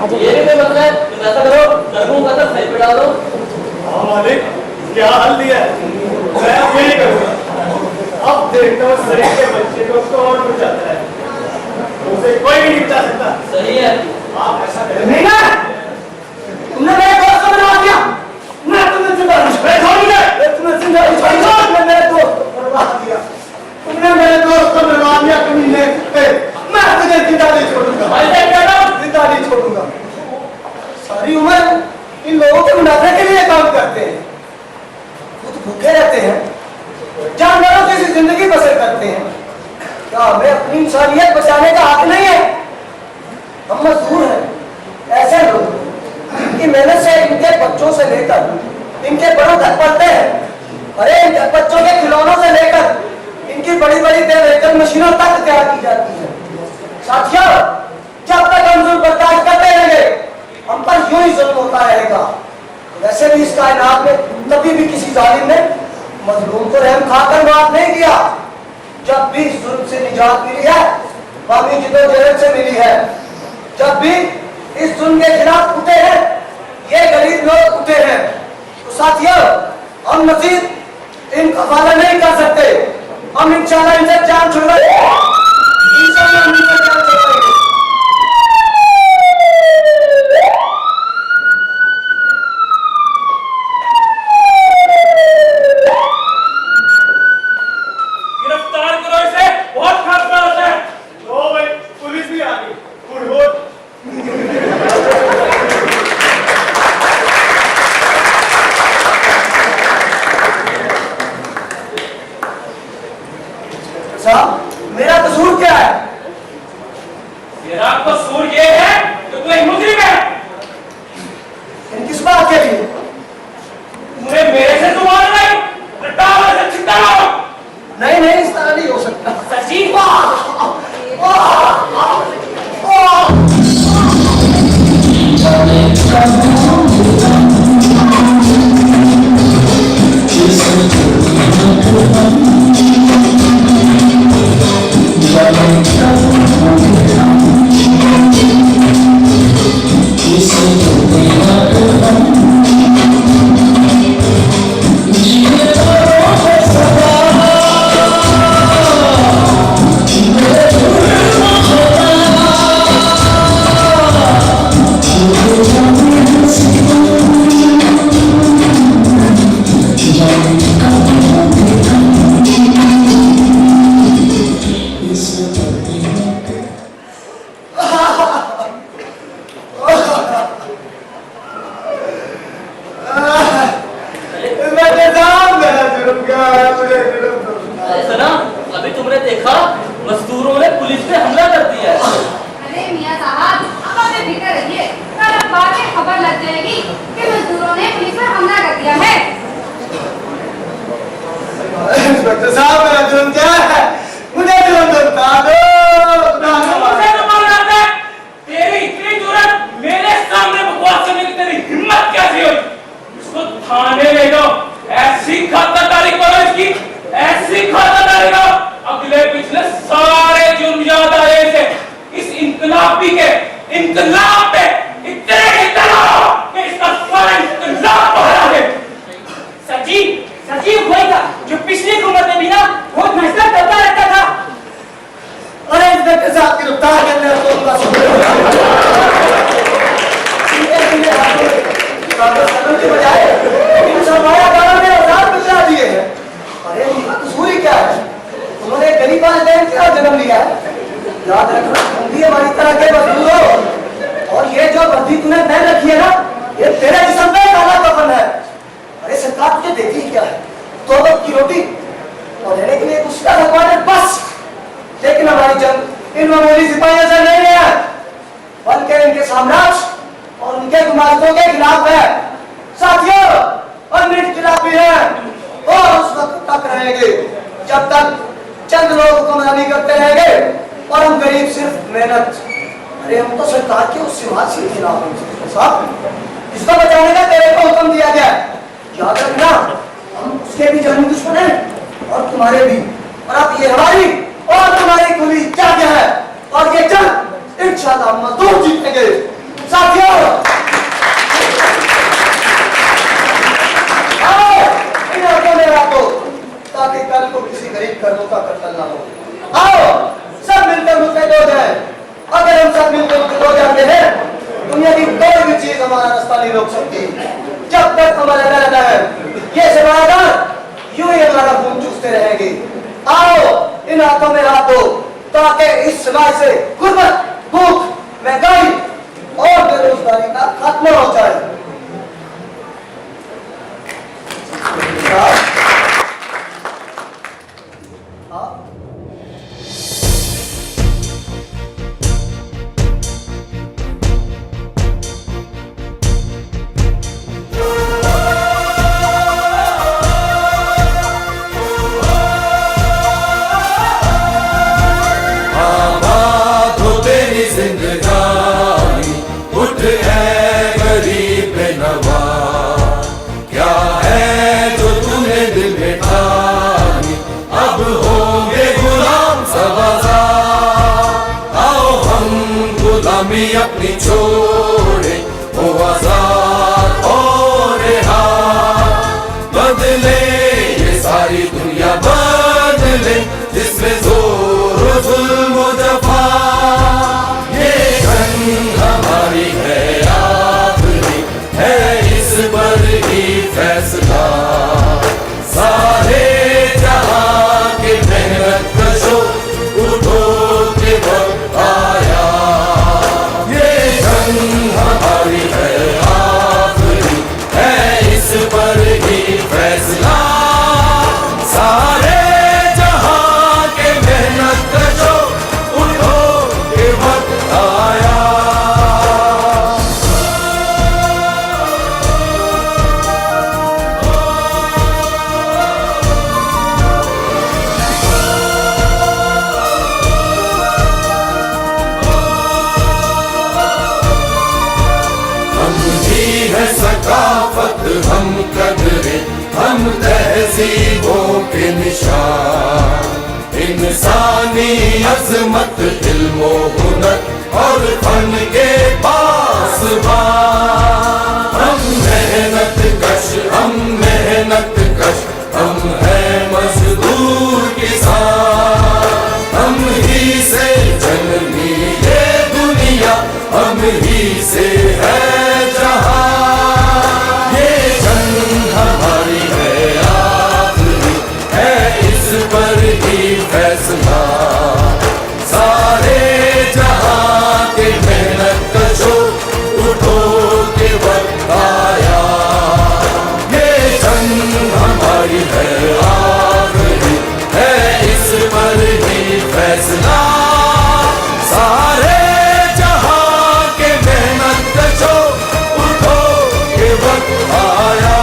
ये भी कोई मतलब है? तुम ऐसा करो, दरगों का तो सही पे डालो। हाँ मालिक, क्या हल दिया है? मैं अब यही करूँगा। अब देखता हूँ शरीर के बच्चे को कौन बचाता है, उसे कोई भी नहीं बचा सकता। सही है। आप ऐसा करें। नहीं ना, तुमने मेरे दोस्त को बर्बाद किया। मैं तुम्हें जिंदा तुम्हें जिंदा मैं मेरे दोस्त को बर्बाद किया। तुमने मेरे दोस्त को मरवा दिया कमीने। मैं तुझे जिंदा नहीं छोड़ूंगा। जिंदा नहीं छोड़ूंगा। सारी उम्र इन लोगों के मुनाफे के लिए काम करते हैं, खुद भूखे रहते हैं, जानवरों जैसी जिंदगी बसर करते हैं। क्या हमें अपनी इंसानियत बचाने का हक नहीं है? हम मजदूर हैं, ऐसे लोग इनकी मेहनत से इनके बच्चों से लेकर इनके बड़ों तक पलते हैं। अरे इनके बच्चों के खिलौनों से लेकर इनकी बड़ी बड़ी तेल मशीनों तक तैयार की जाती है। साथियों, जब तक हम जुल्म बर्दाश्त करते रहेंगे, हम पर यूं ही जुल्म होता रहेगा। वैसे भी इस कायनात में कभी भी किसी जालिम ने मजलूम को रहम खाकर माफ नहीं किया। जब भी इस जुल्म से निजात मिली है, बाकी जिद्दोजहद से मिली है। जब भी इस जुल्म के खिलाफ उठे हैं, ये गरीब लोग उठे हैं। तो साथियों, हम मजीद इनका हवाला नहीं कर सकते। हम इंशाल्लाह इनसे जान छुड़वाएंगे। इंशाल्लाह हम इनसे जान छुड़वाएंगे। गिरफ्तार करो इसे, बहुत खतरनाक है। ओ भाई, पुलिस भी आ गई। Good good. साहब, मेरा कसूर क्या है? तेरा कसूर ये है कि तू एक मुजरिम है। इन किस बात के लिए? तूने मेरे से जुबान लगाई, रटावा से छिट्टा मारो। नहीं नहीं, इस तरह नहीं हो सकता। सचिन सुना, अभी तुमने देखा मजदूरों ने पुलिस पे हमला कर दिया है। अरे मियां साहब, आप अपने फिक्र रहिए। कल अखबार में खबर लग जाएगी कि मजदूरों ने पुलिस पर हमला कर दिया है। इंस्पेक्टर साहब, मेरा जुर्म क्या है? मुझे जुर्म बता दो। तेरी इतनी जुर्रत, मेरे सामने बकवास करने की तेरी हिम्मत कैसे हुई? इसको थाने ले जाओ। ऐसी खातिरदारी करो इसकी, ऐसी खातिरदारी करो अगले पिछले सारे जुर्म याद आए इसे। इस इनकलाबी के इनकलाब पे इतने कि इसका सारा इनकलाब बहरा दे। सचिव वही था जो पिछली हुकूमत में भी ना बहुत नशा करता रहता था। अरे इंस्पेक्टर साहब, गिरफ्तार करने को के बजाय इन सरमाया दारा में औजार बचा दिए हैं। अरे इनका कसूर ही क्या है? उन्होंने गरीब वालिदैन का जन्म लिया है। याद रखना, तुम भी हमारी तरह के मजदूर हो। और ये जो वर्दी तूने पहन रखी है ना, ये तेरे जिस्म पे काला कफन है। अरे सरकार तुझे देती क्या है? 2 वक्त की रोटी और रहने के लिए कुछ का भगवान है बस। लेकिन हमारी जंग इन मामूली सिपाहियों से नहीं है, बल्कि इनके साम्राज्य और उनके गुमास्तों के खिलाफ है। साथियों, हम इनके खिलाफ भी हैं और उस वक्त तक रहेंगे जब तक चंद लोग हुक्मरानी करते रहेंगे और हम गरीब सिर्फ मेहनत। अरे हम तो सरकार के उस सिवाज के खिलाफ हैं साहब, इसको बचाने का तेरे को हुक्म दिया गया है। याद रखना, हम उसके भी जानी दुश्मन हैं और तुम्हारे भी। और अब ये हमारी और तुम्हारी खुली जंग है और ये जंग इंशाल्लाह हम मजदूर जीतेंगे। साथियों, आओ इन हाथों में राखो ताकि कल को किसी गरीब का धोखा कत्ल ना हो। आओ सब मिलकर मुस्तैद हो जाए। अगर हम सब मिलकर मुस्तैद हो जाते हैं, दुनिया की कोई भी चीज हमारा रास्ता नहीं रोक सकती। जब तक हमारा रहना है, ये समाधान यूं ही हमारा खून चूसते रहेंगे। आओ इन हाथों में हाथ दो ताकि इस समाज से गुर्बत, भूख, महंगाई और बेरोजगारी का खात्मा हो जाए। अपनी छोड़े वो आजाद और बदले ये सारी दुनिया बदले जिसमें जोर जुल्म जफा ये जंग हमारी है आखिरी है इस पर ही फैसला सारे जहां के मेहनत कशो उठो के वक्त आया हमारी है आखिरी है इस पर ही फैसला सारे जहां के मेहनत कशो उठो के वक्त आया। सकाफत हम कदरे हम तहजीबों के निशान इंसानी अजमत इल्मो हुनर और फन के पासबान हम मेहनत कश हम हैं मजदूर किसान हम ही से जननी ये दुनिया हम ही से है जहां हमारी है आखिरी है इस पर ही फैसला सारे जहां के मेहनत कशो उठो के वक्त आया ये जंग हमारी है आखिरी है इस पर ही फैसला सारे जहां के मेहनत कशो उठो के वक्त आया।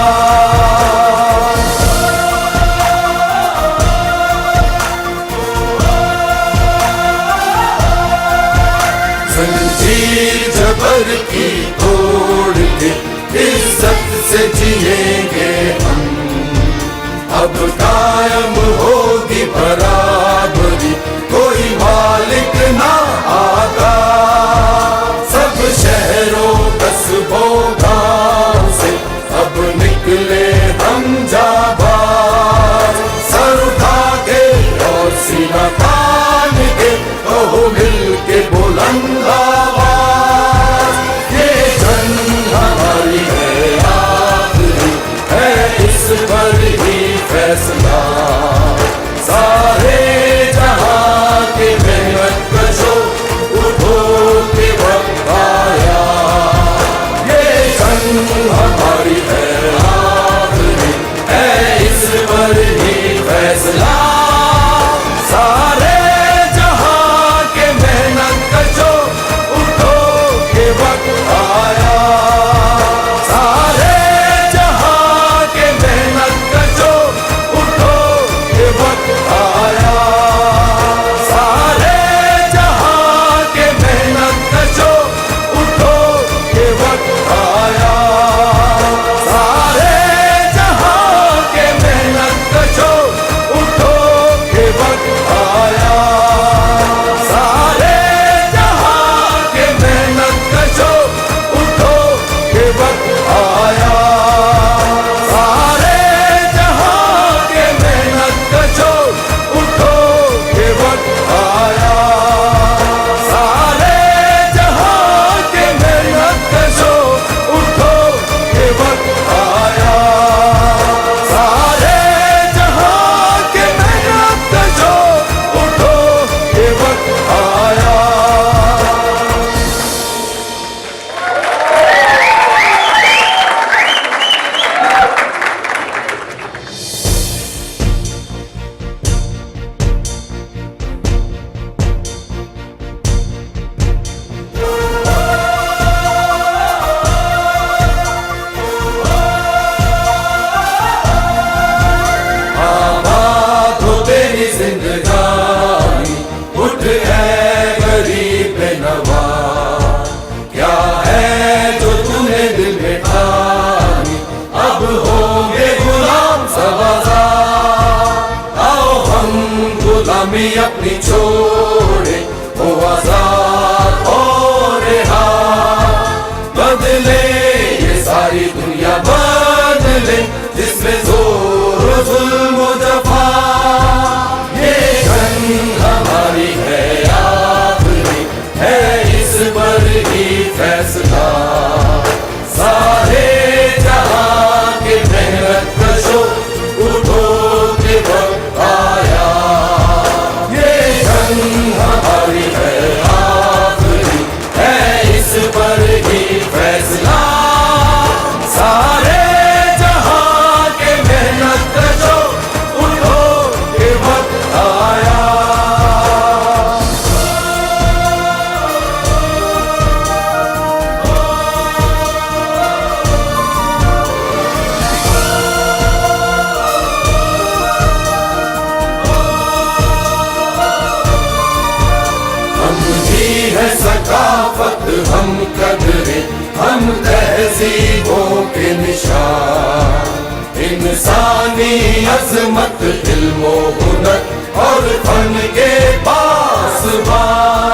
जंजीर जबर की तोड़ के इज्जत से जिएंगे हम अब कायम होगी बराबरी कोई मालिक ना आगा सब शहरों कस्बों गांव से अब निकले हम जाबाज सर उठा के और सीना तान के कहो मिल के बुलंद आवाज ये जंग हमारी है आखिरी है इस पर ही फैसला सारे जहां के मेहनत कशो उठो के वक्त आया ये जंग हमारी है आखिरी है इस पर ही फैसला सारे जहां के मेहनत कशो उठो के वक्त आया सारे जहां के मेहनत कशो उठो के वक्त आया सारे जहां के मेहनत कशो उठो के वक्त आया सारे जहां के मेहनत कशो उठो के वक्त आया सारे जहां के मेहनत कशो कदरे हम तहजीबों के निशान। इंसानी अजमत इल्मो हुनर और फन के पासबान।